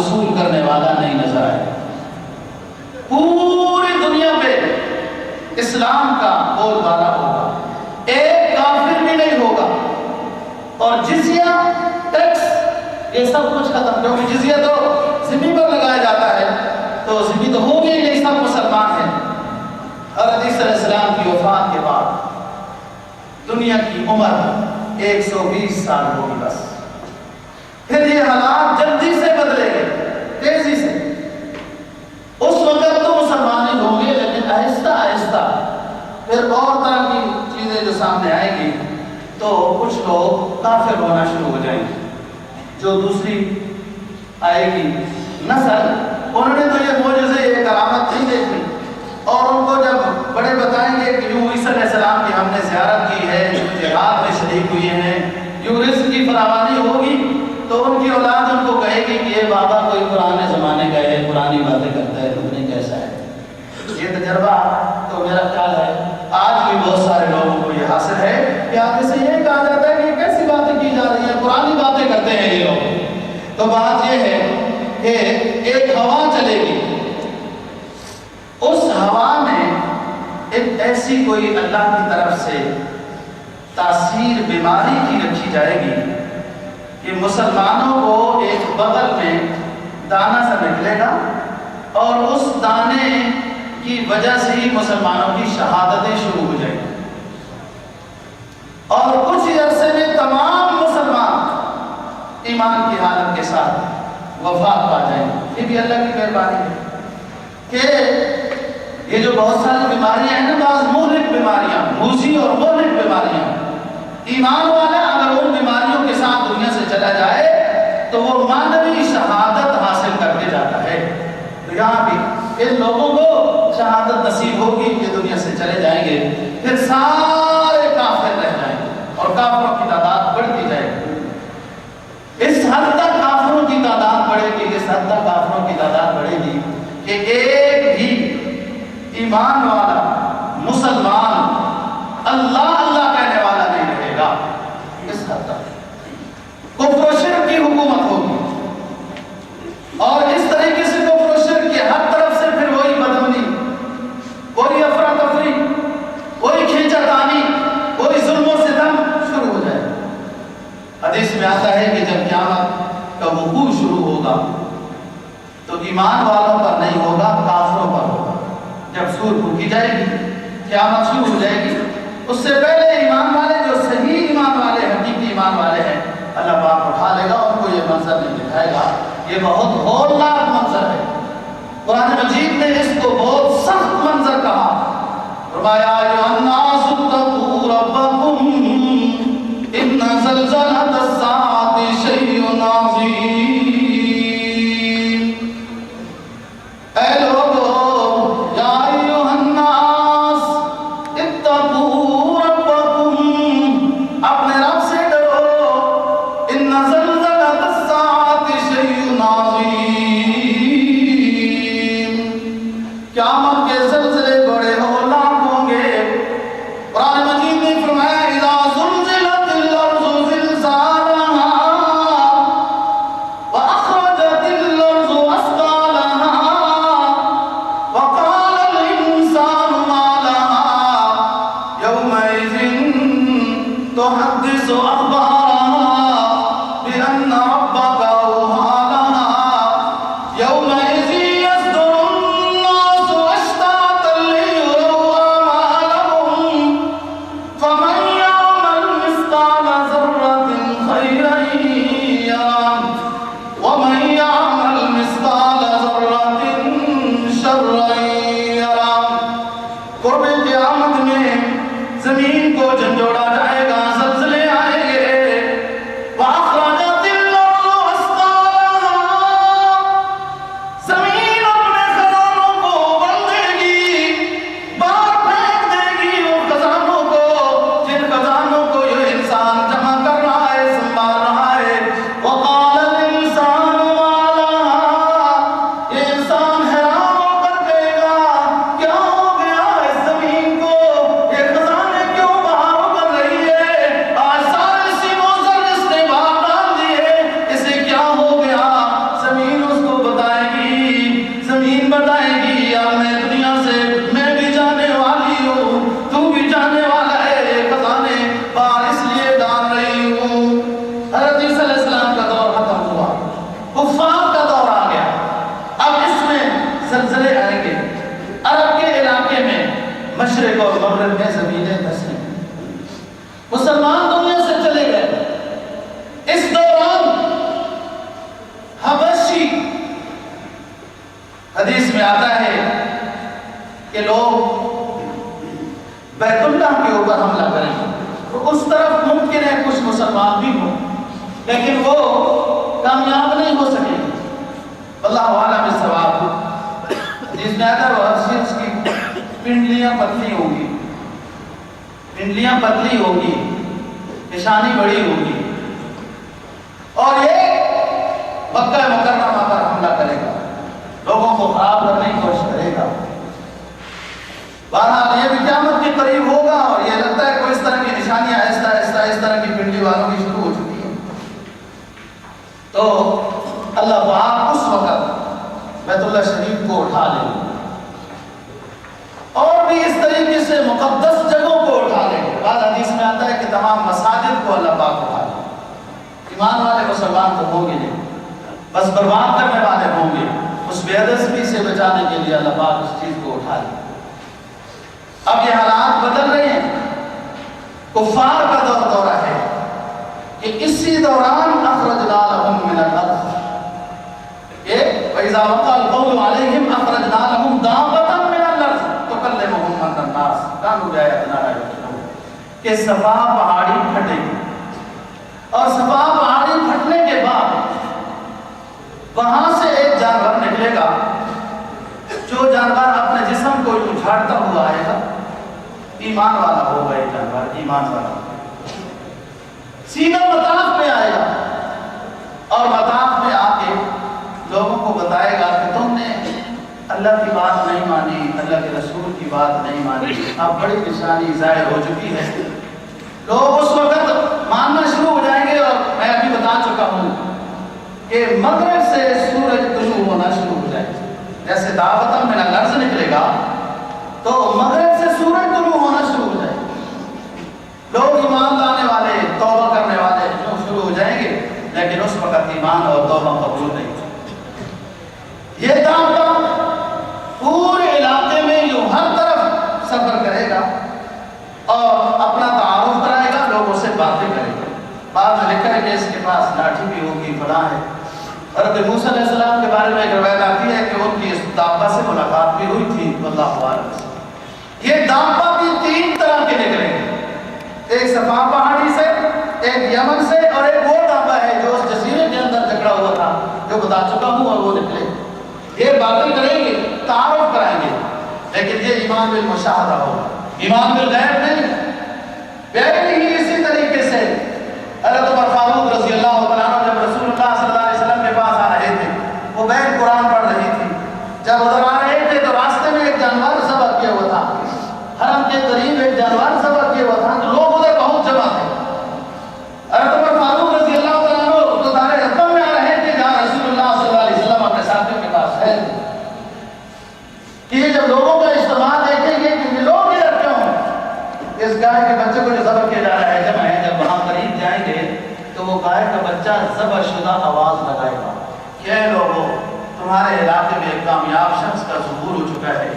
اسلام کا بول بالا ہوگا، ایک کافر بھی نہیں ہوگا، اور جزیہ ٹیکس یہ سب کچھ ختم، کیونکہ جزیہ تو ذمہ پر لگایا جاتا ہے، تو ذمہ تو ہوگی ہی نہیں، سب مسلمان ہیں۔ حضرت عیسیٰ علیہ السلام کی وفات کے بعد دنیا کی عمر 120 سال ہوگی بس، پھر یہ حالات جلدی سے بدلے گئے، تیزی سے۔ اس وقت تو مسلمان ہی ہوں گے، لیکن آہستہ آہستہ پھر اور طرح کی چیزیں جو سامنے آئیں گی، تو کچھ لوگ کافر ہونا شروع ہو جائیں گے۔ جو دوسری آئے گی نسل، انہوں نے تو یہ معجزے، یہ کرامت نہیں دیکھی، اور ان کو جب بڑے بتائیں گے کہ یوں عیسیٰ علیہ السلام کی ہم نے زیارت کی ہے، جہاد میں شریک ہوئے ہیں، یوں رزق کی فراوانی ہوگی، تو ان کی اولاد ان کو کہے گی کہ یہ بابا کوئی پرانے زمانے کا ہے، پرانی باتیں کرتا ہے، تم نے کیسا ہے۔ یہ تجربہ تو میرا خیال ہے آج بھی بہت سارے لوگوں کو یہ حاصل ہے کہ آگے سے یہ کہا جاتا ہے کہ یہ کیسی باتیں کی جا رہی ہیں، پرانی باتیں کرتے ہیں یہ لوگ۔ تو بات یہ ہے کہ ایک ہوا چلے گی، اس ہوا میں ایک ایسی کوئی اللہ کی طرف سے تاثیر بیماری کی رکھی جائے گی کہ مسلمانوں کو ایک بغل میں دانہ سا نکلے گا، اور اس دانے کی وجہ سے ہی مسلمانوں کی شہادتیں شروع ہو جائیں گی، اور کچھ ہی عرصے میں تمام مسلمان ایمان کی حالت کے ساتھ وفات پا جائیں گے۔ یہ بھی اللہ کی مہربانی ہے کہ یہ جو بہت ساری بیماریاں ہیں نا، بعض مہلک بیماریاں، موذی اور مہلک بیماریاں، ایمان والا اگر ان بیماریوں کے ساتھ دنیا سے چلا جائے تو وہ مانوی شہادت حاصل کر کے جاتا ہے۔ تو یہاں بھی ان لوگوں کو شہادت نصیب ہوگی کہ دنیا سے چلے جائیں گے، پھر سارے کافر رہ جائیں گے، اور کافروں کی تعداد بڑھتی جائے گی۔ اس حد تک کافروں کی تعداد بڑھے گی، اس حد تک کافروں کی تعداد بڑھے گی کہ ایک بھی ایمان والا مسلمان اللہ اللہ کہنے والا نہیں رہے گا۔ اس حد تک کفر و شرک کی حکومت ہوگی، اور اس طریقے سے کفر و شرک کے ہر طرف سے پھر وہی بدمنی، وہی افراتفری، وہی کھینچا تانی، وہی ظلم و ستم شروع ہو جائے۔ حدیث میں آتا ہے کہ جب قیامت کا وقوع شروع ہوگا تو ایمان والوں پر نہیں ہوگا، کافروں پر ہوگا۔ جب سور پھونکی جائے گی، قیامت شروع ہو جائے گی، اس سے پہلے ایمان والے، جو صحیح ایمان والے، حقیقی ایمان والے ہیں، اللہ پاک اٹھا لے گا، ان کو یہ منظر نہیں دکھائے گا۔ یہ بہت ہولناک منظر ہے، قرآن مجید نے اس کو بہت سخت منظر کہا۔ فرمایا ایھا الناس اتقوا ربکم ان زلزلۃ الساعۃ شیء عظیم۔ اے لوگو، یا ایھا الناس اتقوا ربکم، اپنے رب سے ڈرو، ان زلزلۃ الساعۃ شیء عظیم، قیامت کے زلزلے بڑے ہولناک ہوں گے۔ قرآن مشرق اور مغرب میں زمینیں دھسیں، مسلمان دنیا سے چلے گئے۔ اس دوران حبشی، حدیث میں آتا ہے کہ لوگ بیت اللہ کے اوپر حملہ کریں گے، تو اس طرف ممکن ہے کچھ مسلمان بھی ہوں، لیکن وہ کامیاب نہیں ہو سکیں گے۔ اللہ عالم الثواب، حدیث میں آتا ہے وہ ہر شخص کی پنڈلیاں پتلی ہوں گی، پنڈلیاں پتلی ہوگی، پیشانی بڑی ہوگی، اور یہ مکہ مکرمہ پر حملہ کرے گا، لوگوں کو خراب کرنے کی کوشش کرے گا۔ بہرحال یہ بھی قیامت کے قریب ہوگا، اور یہ لگتا ہے کوئی اس طرح کی نشانیاں آہستہ آہستہ اس طرح کی پنڈلی والوں کی شروع ہو چکی ہیں۔ تو اللہ پاک اس وقت بیت اللہ شریف کو اٹھا لیں گے، اور بھی اس طریقے سے مقدس جگہوں کو اٹھا لیں گے۔ بعض حدیث میں آتا ہے کہ تمام مساجد کو اللہ پاک اٹھا لیں گے۔ ایمان والے مسلمان تو ہوں گے نہیں، بس برباد کرنے والے ہوں گے۔ اس بے ادبی سے بچانے کے لیے اللہ پاک اس چیز کو اٹھا لیں گے۔ اب یہ حالات بدل رہے ہیں، کفار کا دورہ ہے کہ اسی دوران اخرجنا لهم من الارض، کہ وَإِذَا وَقَعَ الْقَوْلُ عَلَيْهِمْ أَخْرَجْنَا لَهُمْ دَابَّةً مِّنَ الْأَرْضِ تُكَلِّمُهُمْ أَنَّ النَّاسَ كَانُوا بِآيَاتِنَا لَا يُوقِنُونَ، کہ صفا پہاڑی پھٹے گی، اور صفا پہاڑی پھٹنے کے بعد وہاں سے ایک جانور نکلے گا، جو جانور اپنے جسم کو اجھاڑتا ہوا آئے گا، ایمان والا ہوگا، ایک جانور ایمان والا ہوگا، سیدھا مطاف میں آئے گا، اور مطاف میں آ کے لوگوں کو بتائے گا کہ تم نے اللہ کی بات نہیں مانی، اللہ کے رسول کی بات نہیں مانی، اب بڑی نشانی ظاہر ہو چکی ہے۔ لوگ اس وقت ماننا شروع ہو جائیں گے، اور میں ابھی بتا چکا ہوں کہ مغرب سے سورج طلوع ہونا شروع ہو جائے گا۔ جیسے دعوتاً من الارض نکلے گا تو مغرب سے سورج طلوع ہونا شروع ہو جائے گا، لوگ ایمان لانے والے، توبہ کرنے والے شروع ہو جائیں گے، لیکن اس وقت ایمان اور توبہ قبول نہیں ہوگی۔ یہ دعوت پورے علاقے میں یوں ہر طرف سفر کرے گا، اور اپنا تعارف کرائے گا، لوگوں سے باتیں کرے گا۔ بعد میں لکھا ہے کہ اس کے پاس لاٹھی بھی ہوگی، فلاں ہے۔ حضرت موسیٰ علیہ السلام کے بارے میں ایک روایت آتی ہے کہ ان کی اس دابہ سے ملاقات بھی ہوئی تھی، اللہ عالم۔ یہ دابہ بھی تین طرح کے نکلیں گے، ایک صفا پہاڑی سے، ایک یمن سے، اور ایک وہ دابہ ہے جو اس جزیرے کے اندر جکڑا ہوا تھا، جو بتا چکا ہوں، اور وہ نکلے۔ یہ باتیں کریں گے، تعارف کرائیں گے، لیکن یہ ایمان بالمشاہدہ ہوگا، ایمان بالغیب نہیں۔ ویسے ہی اسی طریقے سے حضرت عمر فاروق رضی اللہ تعالیٰ عنہ جب رسول اللہ صلی اللہ علیہ وسلم کے پاس آ رہے تھے، وہ بہن قرآن پڑھ رہی تھی، جب ادھر آ رہے تھے تو راستے میں ایک جانور ذبح کیا ہوا تھا، حرم کے قریب ایک جانور ذبح کیا ہوا تھا، تو لوگ ادھر بہت جمع تھے۔ حضرت عمر فاروق رضی اللہ تعالیٰ عنہ تو دار حکم میں آ رہے تھے جہاں رسول اللہ صلی اللہ علیہ وسلم اپنے ساتھیوں کے پاس ہے، کہ جب لوگوں کا اجتماع دیکھیں گے کہ یہ لوگ ادھر کیوں ہیں، اس گائے کے بچے کو جو ذبح کیا جا رہا ہے جمع ہے، جب وہاں قریب جائیں گے تو وہ گائے کا بچہ ذبح شدہ آواز لگائے گا کہ اے لوگوں، تمہارے علاقے میں ایک کامیاب شخص کا ظہور ہو چکا ہے،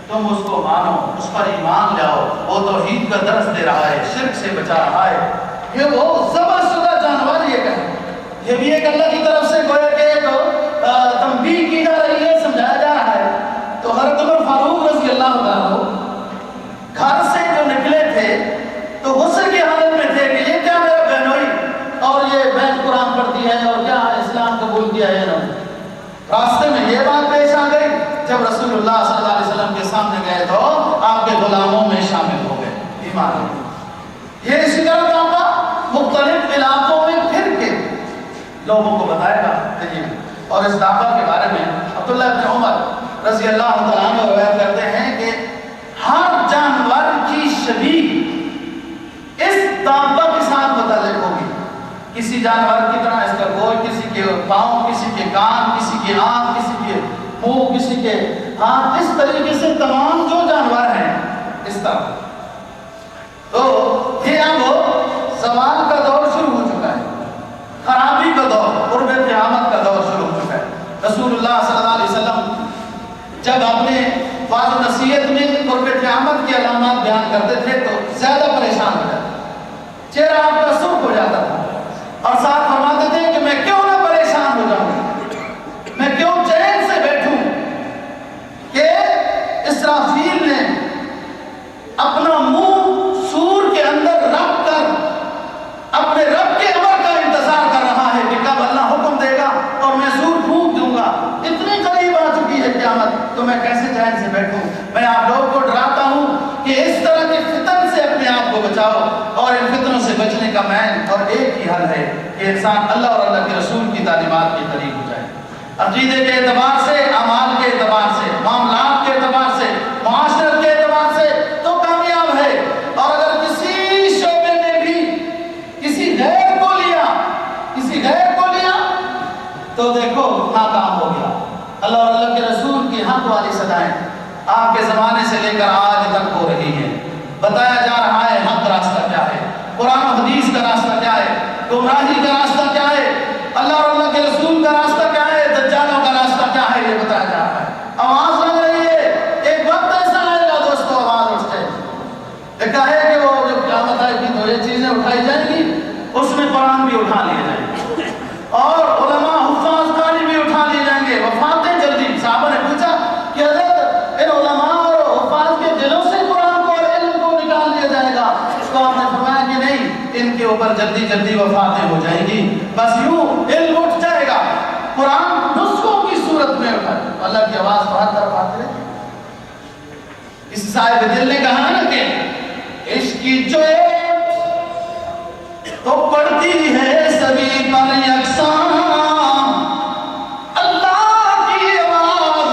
تم اس کو مانو، اس پر ایمان لاؤ، وہ توحید کا درس دے رہا ہے، شرک سے بچا رہا ہے۔ یہ وہ ذبح شدہ جانور یہ کہیں، یہ بھی ایک اللہ کی طرف سے گویا کہ ایک تنبیہ کی جا رہی ہے، سمجھایا جا رہا ہے۔ تو حضرت عمر فاروق رضی اللہ عنہ گھر سے جو نکلے تھے تو غصے کی حالت میں تھے کہ یہ کیا میرا بہنوئی، اور یہ بہن قرآن پڑھتی ہے، اور کیا اسلام قبول کیا ہے نا۔ راستے میں یہ بات پیش آ گئی، جب رسول اللہ صلی اللہ علیہ وسلم کے سامنے گئے تو آپ کے غلاموں میں شامل ہو گئے، ایمان۔ یہ اسی طرح دعویٰ مختلف علاقوں میں پھر کے لوگوں کو بتائے گا۔ اور اس دعویٰ کے بارے میں عبداللہ بن عمر رضی اللہ تعالیٰ عنہ روایت کرتے ہیں کہ ہر جانور کی شبیہ اس دعویٰ کے ساتھ متعلق ہوگی، کسی جانور کی طرح اس کا گول، کسی کے پاؤں، کسی کے کان، کسی کی آنکھ، کسی کے منہ، کسی کے ہاتھ، اس طریقے سے تمام جو جانور ہیں اس طرح۔ تو یہ اب زوال کا دور شروع ہو چکا ہے، خرابی کا دور، قرب قیامت کا دور شروع ہو چکا ہے۔ رسول اللہ صلی اللہ علیہ وسلم جب اپنے بعض نصیحت میں قرب قیامت کی علامات بیان کرتے تھے تو زیادہ پریشان ہو جاتے، چہرہ آپ کا سرخ ہو جاتا تھا، اور ساتھ فرماتے تھے کہ میں کیوں نہ پریشان ہو جاؤں، میں کیوں چین سے بیٹھوں کہ اسرافیل نے اپنا منہ سور کے اندر رکھ کر اپنے رب کے امر کا انتظار کر رہا ہے کہ کب اللہ حکم دے گا اور میں سور پھونک دوں گا، اتنی قریب آ چکی ہے قیامت، تو میں کیسے چین سے بیٹھوں؟ میں آپ لوگوں کو ڈراتا ہوں کہ اس طرح کے فتن سے اپنے آپ کو بچاؤ، اور ان فتنوں سے بچنے کا مین اور ایک ہی حل ہے کہ انسان اللہ اور اللہ کے رسول کی تعلیمات کے قریب ہو جائے، عقیدے کے اعتبار سے، اعمال کے اعتبار سے، معاملات کے اعتبار سے، معاشرت کے اعتبار سے تو کامیاب ہے، اور اگر کسی شعبے میں بھی کسی غیر کو لیا تو دیکھو ناکام ہو گیا۔ اللہ اور اللہ کے رسول کی حق والی صدائیں آپ کے زمانے سے لے کر آج تک ہو رہی ہیں، بتایا جا رہا ہے حق راستہ کیا ہے، قرآن و حدیث کا راستہ کیا ہے، گمراہی کا راستہ کیا ہے، اللہ اور اللہ کے رسول کا راستہ کیا ہے، دجالوں کا راستہ کیا ہے، یہ بتایا جا رہا ہے۔ آواز لگ رہی ہے، ایک وقت ایسا آئے گا دوستو آواز اٹھتے، ایک ہے کہ وہ جب قیامت آئے گی تو یہ چیزیں اٹھائی جائیں گی، اس میں قرآن بھی اٹھا لیے جائیں گے اور علماء حفاظ قاری بھی اٹھا لیے جائیں گے، وفاتیں جلدی۔ صحابہ نے پوچھا کہ حضرت ان علماء اور حفاظ کے دلوں سے قرآن کو اور علم کو نکال لیا جائے گا؟ تو آپ نے فرمایا کہ نہیں، ان کے اوپر جلدی جلدی وفاتیں ہو جائیں گی، بس یوں علم اٹھ جائے گا، قرآن نسخوں کی صورت میں اٹھا، اللہ کی آواز بہت طرف آتی ہے۔ اس صاحب دل نے کہا نا کہ عشق کی چوٹ تو پڑتی ہے سبھی پر یکساں، اللہ کی آواز،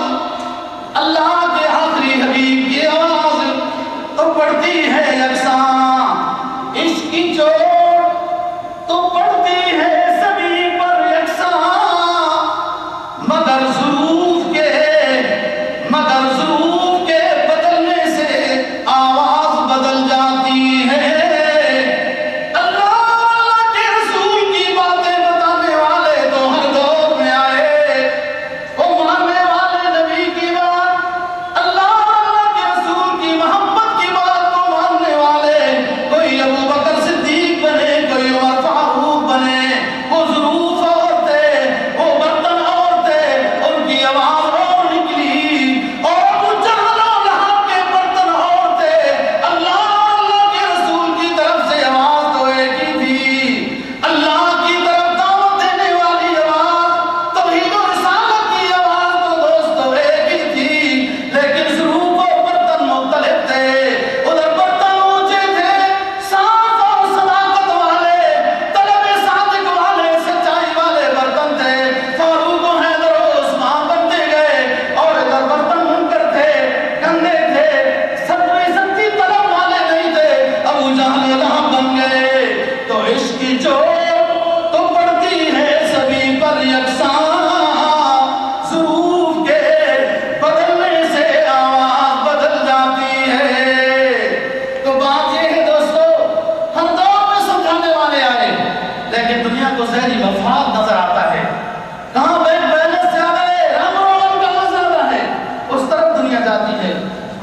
اللہ کے آخری حبیب کی آواز تو پڑتی ہے یکساں، عشق کی چوٹ تو پڑتی ہے سبھی پر یکساں، مگر ظروف کے بدلنے سے آواز بدل جاتی ہے۔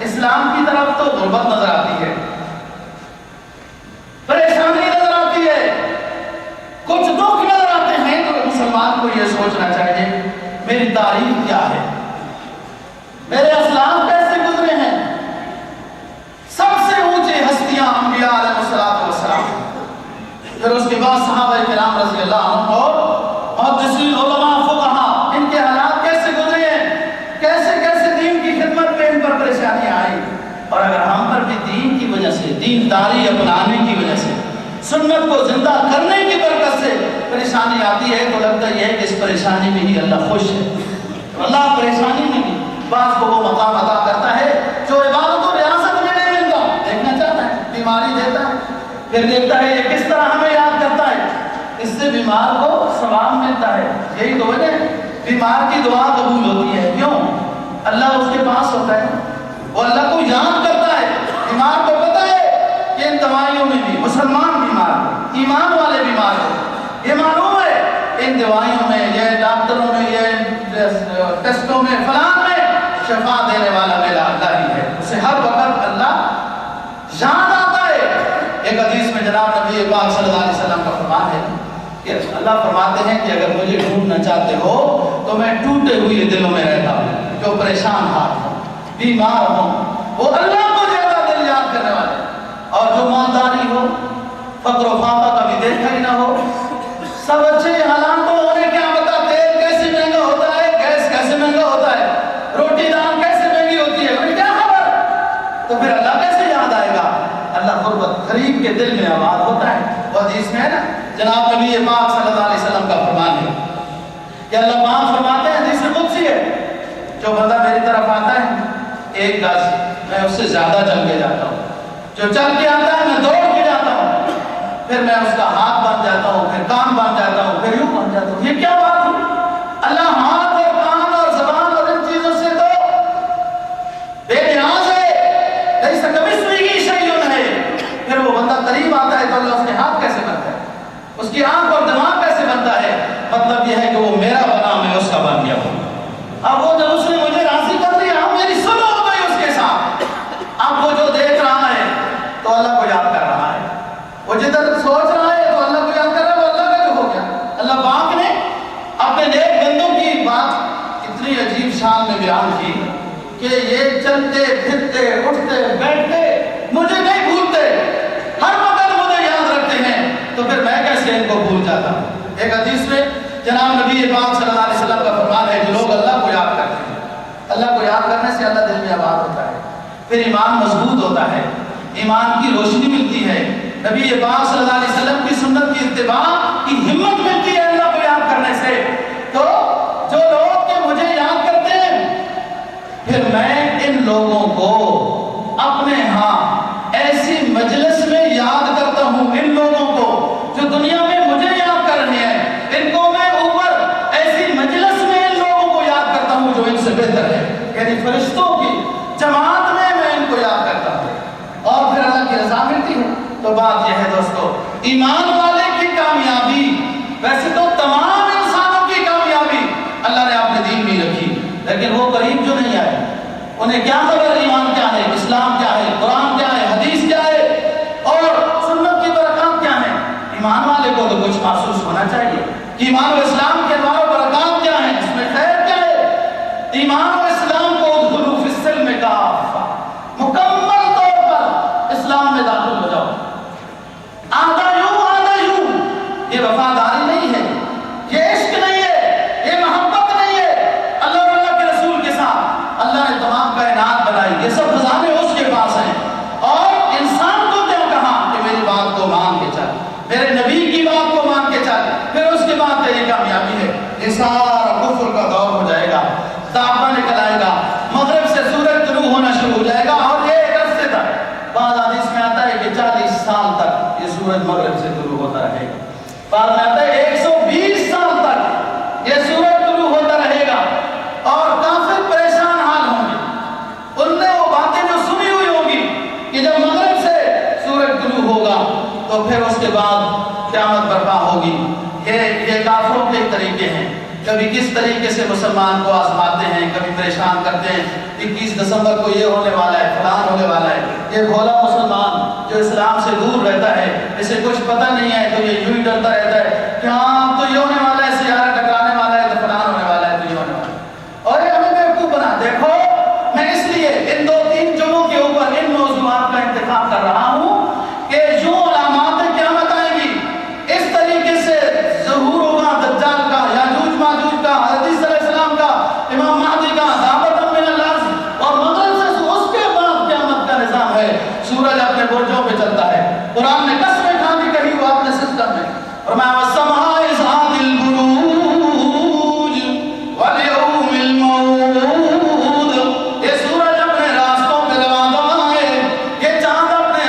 اسلام کی طرف تو غربت نظر آتی ہے، پریشانی نظر آتی ہے، کچھ دکھ نظر آتے ہیں، تو مسلمان کو یہ سوچنا چاہیے میری تاریخ کیا ہے، میرے اسلام کیسے گزرے ہیں۔ سب سے اونچے ہستیاں انبیاء علیہ السلام، پھر اس کے بعد صحابہ کرام رضی اللہ عنہ اور محدثین علماء فقہاء، ان کے حالات کیسے گزرے ہیں، کیسے کیسے دین کی خدمت میں ان پر پریشانیاں آئی، اور اگر ہم پر بھی دین کی وجہ سے، دین داری اپنانے کی وجہ سے، سنت کو زندہ کرنے کی برکت سے پریشانی آتی ہے، تو لگتا یہ ہے کہ اس پریشانی میں ہی اللہ خوش ہے۔ اللہ پریشانی میں بھی بعض کو وہ مقام عطا کرتا ہے جو عبادت و ریاست میں نہیں ملتا، دیکھنا چاہتا ہے، بیماری دیتا ہے، پھر دیکھتا ہے یہ کس طرح ہمیں یاد کرتا ہے، اس سے بیمار کو ثواب ملتا ہے۔ یہی تو وجہ ہے بیمار کی دعا قبول ہوتی ہے، کیوں؟ اللہ اس کے پاس ہوتا ہے، وہ اللہ کو یاد کرتا ہے۔ بیمار کو پتہ ہے کہ ان دوائیوں میں بھی مسلمان بیمار ہو، ایمان والے بیمار ہو، یہ معلوم ہے ان دوائیوں میں، یہ ڈاکٹروں میں، یہ ٹیسٹوں میں، فلاں میں شفا دینے والا میرا اللہ ہے۔ نبی پاک صلی اللہ علیہ وسلم کا فرمان ہے کہ اللہ فرماتے ہیں کہ اگر مجھے ڈھونڈنا چاہتے ہو تو میں ٹوٹے ہوئے دلوں میں رہتا ہوں، جو پریشان حال ہوں، بیمار ہوں، وہ اللہ کو زیادہ دل یاد کرنے والے، اور جو مالداری ہو، فقر و فاقہ کبھی دیکھا ہی نہ ہو، سب اچھے حالات ہو، انہیں کیا پتا تیل کیسے مہنگا ہوتا ہے، گیس کیسے مہنگا ہوتا ہے، روٹی دال کیسے مہنگی ہوتی ہے، انہیں کیا خبر؟ تو پھر اللہ کیسے یاد آئے گا؟ اللہ غربت غریب کے دل میں آباد ہوتا ہے۔ وہ حدیث میں ہے نا، جناب نبی پاک صلی اللہ علیہ وسلم کا فرمان ہے کہ اللہ پاک فرماتے ہیں، حدیث قدسی ہے، جو بندہ میری طرف آتا ہے 1 گز میں اس سے زیادہ چل کے جاتا ہوں، جو چل کے آتا ہے میں دوڑ کے جاتا ہوں، پھر میں اس کا ہاتھ بن جاتا ہوں، پھر کان بن جاتا ہوں، پھر یوں بن جاتا ہوں۔ یہ کیا بات ہے؟ اللہ ہاتھ اور کان اور زبان اور ان چیزوں سے تو بے نیاز ہے، لیس کمثلہ شیء ہے۔ پھر وہ بندہ قریب آتا ہے تو اللہ اس کے ہاتھ کیسے بنتا ہے، اس کی آنکھ اور دماغ کیسے بنتا ہے؟ مطلب یہ ہے کہ وہ میرا بنا، میں اس کا بن گیا ہوں۔ اب وہ جب اس نے مجھے راضی کر دیا، میری سلو ہو گئی اس کے ساتھ، اب وہ جو دیکھ رہا ہے تو اللہ کو یاد کر رہا ہے، وہ جدھر سوچ رہا ہے تو اللہ کو یاد کر رہا ہے، وہ اللہ کا جو ہو گیا۔ اللہ پاک نے اپنے نیک بندوں کی بات اتنی عجیب شان میں بیان کی کہ یہ چلتے پھرتے اٹھتے بیٹھتے مجھے نہیں بھولتے، ہر وقت مجھے یاد رکھتے ہیں، تو پھر میں کیسے ان کو بھول جاتا ہوں؟ ایک حدیث میں جناب نبی پاک صلی اللہ علیہ وسلم کا فرمان ہے، جو لوگ اللہ کو یاد کرتے ہیں، اللہ کو یاد کرنے سے اللہ دل میں آباد ہوتا ہے، پھر ایمان مضبوط ہوتا ہے، ایمان کی روشنی ملتی ہے، نبی پاک صلی اللہ علیہ وسلم کی سنت کی اتباع کی ہمت ملتی ہے اللہ کو یاد کرنے سے۔ تو جو لوگ کہ مجھے یاد کرتے ہیں، پھر میں ان لوگوں کو اپنے ہاں ایسی مجلس میں یاد کرتا ہوں، ان لوگوں کو جو دنیا میں مجھے یاد کر رہے ہیں، ان کو میں اوپر ایسی مجلس میں ان لوگوں کو یاد کرتا ہوں جو ان سے بہتر ہے، یعنی فرشتوں کی جماعت میں میں ان کو یاد کرتا ہوں، اور پھر اللہ کی رضا ملتی ہے۔ تو بات یہ ہے دوستو، ایمان والے کی کامیابی، ویسے تو تمام انسانوں کی کامیابی اللہ نے اپنے دین میں رکھی، لیکن وہ قریب جو نہیں آئے، انہیں کیا خبر ایمان کیا ہے، اسلام کیا ہے، قرآن کیا ہے، حدیث کیا ہے، اور سنت کی برکات کیا ہے؟ ایمان والے کو تو کچھ محسوس ہونا چاہیے کہ ایمان و اسلام کے انوار و برکات کیا ہیں، اس میں خیر کیا ہے۔ ایمان و اسلام کو ادخلوا فی السلم کافہ، مکمل طور پر اسلام میں داخل ہو جاؤ، آدھا یوں یہ وفاداری نہیں ہے، یہ عشق نہیں ہے، یہ محبت نہیں ہے اللہ اور اللہ کے رسول کے ساتھ۔ اللہ نے تمام کائنات بنائی، یہ سب خزانے اس کے پاس ہیں، اور انسان کو کیا کہا کہ میری بات کو مان کے چل، میرے نبی کی بات کو مان کے چل، پھر اس کے بعد تیری کامیابی ہے۔ یہ سارا کفر کا دور ہو جائے گا، تابہ نکل آئے گا، مغرب سے سورج طلوع ہونا شروع ہو جائے گا، اور یہ ایک عرصے تک، بعض حدیث میں آتا ہے کہ 40 سال تک یہ سورج مغرب سے طلوع ہوتا رہے گا، بعد میں آتا ہے 120 سال تک یہ سورج طلوع ہوتا رہے گا، اور کافر پریشان حال ہوں گے، ان نے وہ باتیں جو سنی ہوئی ہوگی کہ جب مغرب سے سورج طلوع ہوگا تو پھر اس کے بعد قیامت برپا ہوگی۔ یہ کافروں کے طریقے ہیں، کبھی کس طریقے سے مسلمان کو آزماتے ہیں، کبھی پریشان کرتے ہیں، 21 دسمبر کو یہ ہونے والا ہے، فلان ہونے والا ہے۔ یہ بھولا مسلمان جو اسلام سے دور رہتا ہے، اسے کچھ پتہ نہیں ہے تو یہ یوں ہی ڈرتا رہتا ہے کہ ہاں تو یہ ہونے والا ہے، سیارہ ٹکرانے والا ہے، تو فلان ہونے والا ہے، تو یہ ہونے والا ہے، اور یہ ہمیں بیوقوف بنا۔ دیکھو میں اس لیے ان 2-3 جمعوں کے اوپر ان موضوعات کا انتخاب کر رہا ہوں کہ جو علامات قیامت آئے گی، اس طریقے سے ظہور ہوگا دجال کا، یاجوج ماجوج کا، حضرت عیسیٰ علیہ السلام کا، امام مہدی کا، دعوت من الارض، اور مغرب سے اس کے بعد قیامت کا نظام ہے، سورج اپنے برجوں پہ چلتا ہے۔ قرآن نے قسمیں کھا کے کہی وہ اپنے سسٹم میں، فرمایا والسماء ذات البروج والیوم الموعود، یہ سورج اپنے راستوں پہ رواں ہے، یہ چاند اپنے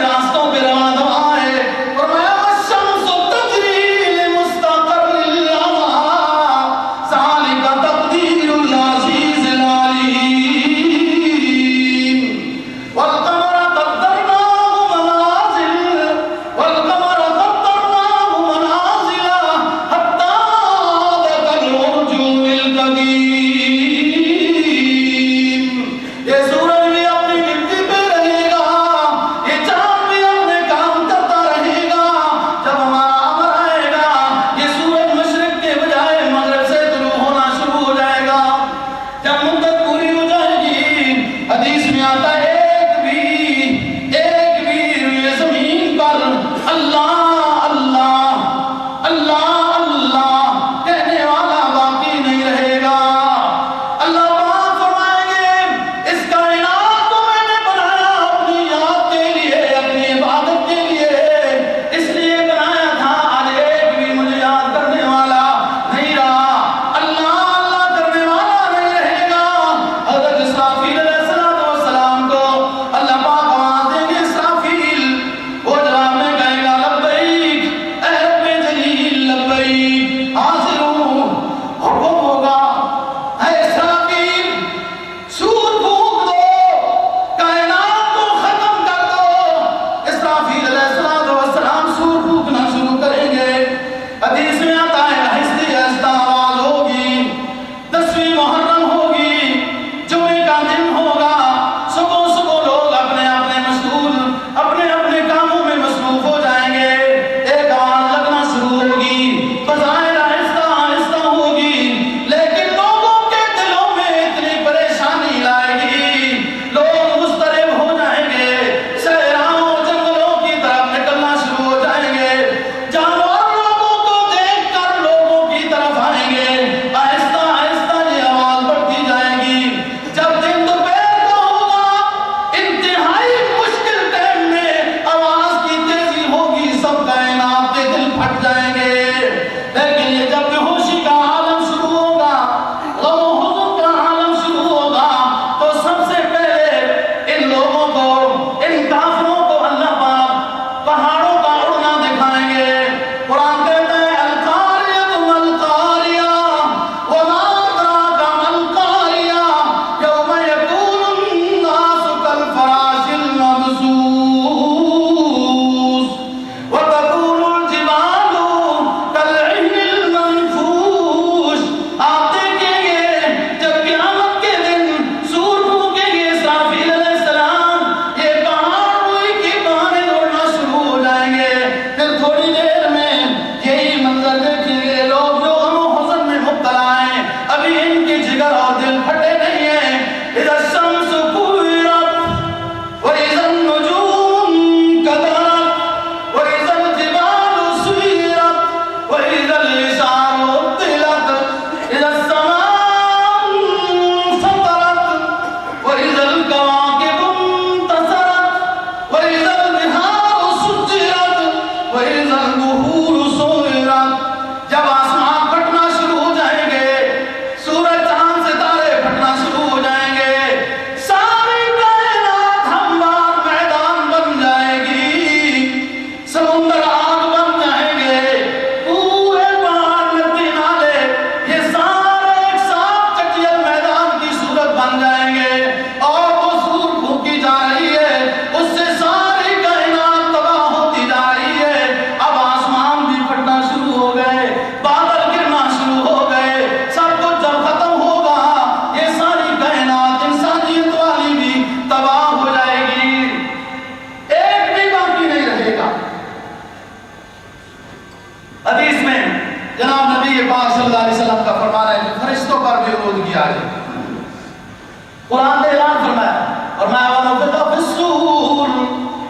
قرآن نے اعلان فرمایا اور میں وَنُفِخَ فِي الصُّورِ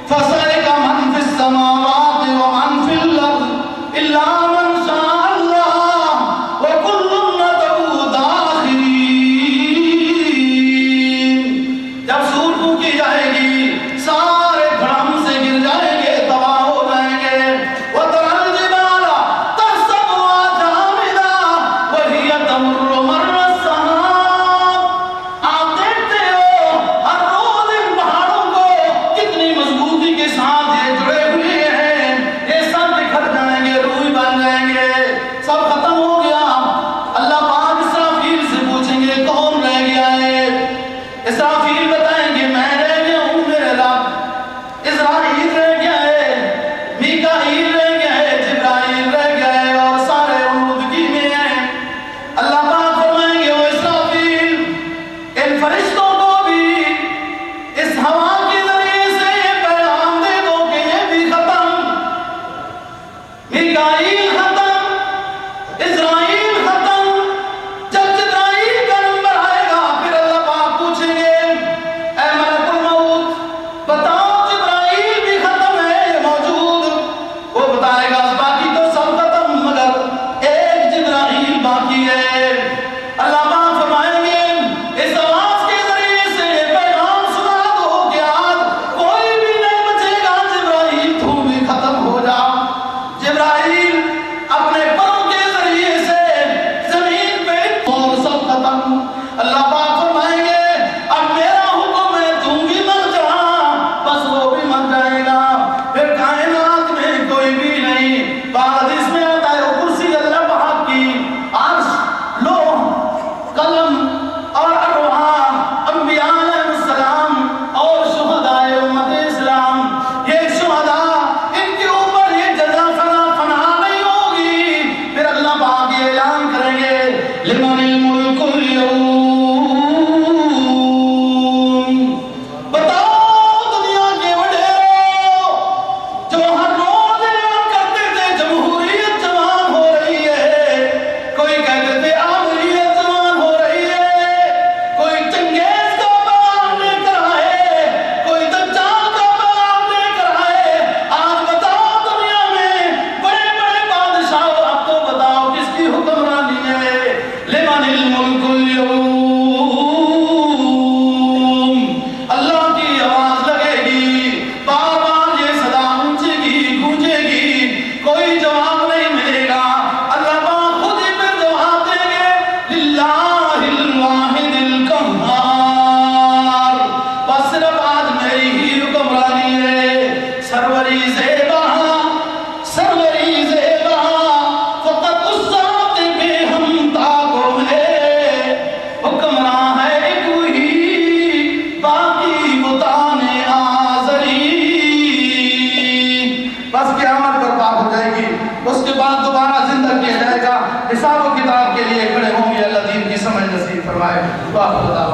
فَصَعِقَ مَنْ فِي السَّمَاوَاتِ وَمَنْ فِي الْأَرْضِ إِلَّا مَنْ شَاءَ اللَّهُ وَكُلٌّ أَتَوْهُ دَاخِرِينَ۔ جب سور پھونکی جائے گی سارے دھڑم سے گر جائیں گے، تباہ ہو جائیں گے۔ وَتَرَى الْجِبَالَ تَحْسَبُهَا جَامِدَةً وَهِيَ تَمُرُّ مَرَّ السَّحَابِ۔ آپ دیکھتے ہو ہر روز ان پہاڑوں کو کتنی مضبوطی کے ساتھ یہ جڑے ہوئے ہیں، یہ سب بکھر جائیں گے، روئی بن جائیں گے، سب ختم ہو گیا۔ اللہ پاک اسرافیل سے پوچھیں گے کون رہ گیا ہے؟ اسرافیل بتائیں گے میں رہ گیا ہوں میرے رب، اسرائیل رہ گیا ہے، میکائیل رہ گیا ہے، جبرائیل رہ گیا ہے، اور سارے علودگی میں ہیں۔ اللہ پاک فرمائیں گے او اسرافیل ان فرشتوں کو بھی اس ہوا کے ذریعے سے یہ پیغام دے دو کہ یہ بھی ختم، میکائیل ختم، اسرائیل ختم۔ جب جبرائیل کا نمبر آئے گا پھر اللہ پاک پوچھیں گے اے ملک الموت بتاؤ جبرائیل بھی ختم ہے یہ موجود؟ وہ بتائے گا باقی تو سب ختم مگر ایک جبرائیل باقی ہے۔ اللہ پاک فرمائیں گے اس آواز کے ذریعے سے یہ پیغام سنا دو کہ آج کوئی بھی نہیں بچے گا، جبرائیل تو بھی ختم ہو جا۔ جبرائیل اپنے پروں کے ذریعے سے زمین پہ اور سب ختم۔ اللہ پاک فرمائیں گے اب میرا حکم ہے تم بھی مر جا، بس وہ بھی مر جائے گا، پھر کائنات میں کوئی بھی نہیں۔ حدیث میں آتا ہے وہ کرسی اللہ پاک کی، عرش، لوح، قلم اور ارواح، انبیاء علیہ السلام اور شہداء امت اسلام، یہ شہداء ان کے اوپر یہ جزا فنا نہیں ہوگی۔ پھر اللہ پاک یہ اعلان کریں گے لمن الملک اليوم، بتاؤ دنیا کے وڈیروں جو ہر روز اعلان کرتے تھے جمہوریت جوان ہو رہی ہے، کوئی کہتے تھے آمریت جوان ہو رہی ہے، کوئی چنگیز کا پیغام لے کر آئے، کوئی دجال کا پیغام لے کر آئے۔ آج بتاؤ دنیا میں بڑے بڑے بادشاہ، اب تو بتاؤ کس کی حکمرانی ہے؟ لمن الملک اليوم، اللہ کی آواز لگے گی، بار بار یہ صدا اونچے گی، گونجے گی، کوئی جواب نہیں ملے گا۔ اللہ پاک خود ہی پھر جواب دیں گے للہ الواحد القہار، بس صرف آج میری ہی حکمرانی ہے۔ سروری زیبا سروری زیبا فقط اس ذات کے ہم تاکو ہے، حکمراں ہے ایک وہی باقی بتان آزری۔ بس قیامت برپا ہو جائے گی، اس کے بعد دوبارہ زندہ کیا جائے گا، حساب و کتاب کے لیے کھڑے ہوں گے۔ اللہ دین کی سمجھ نصیب فرمائے۔ واہ خدا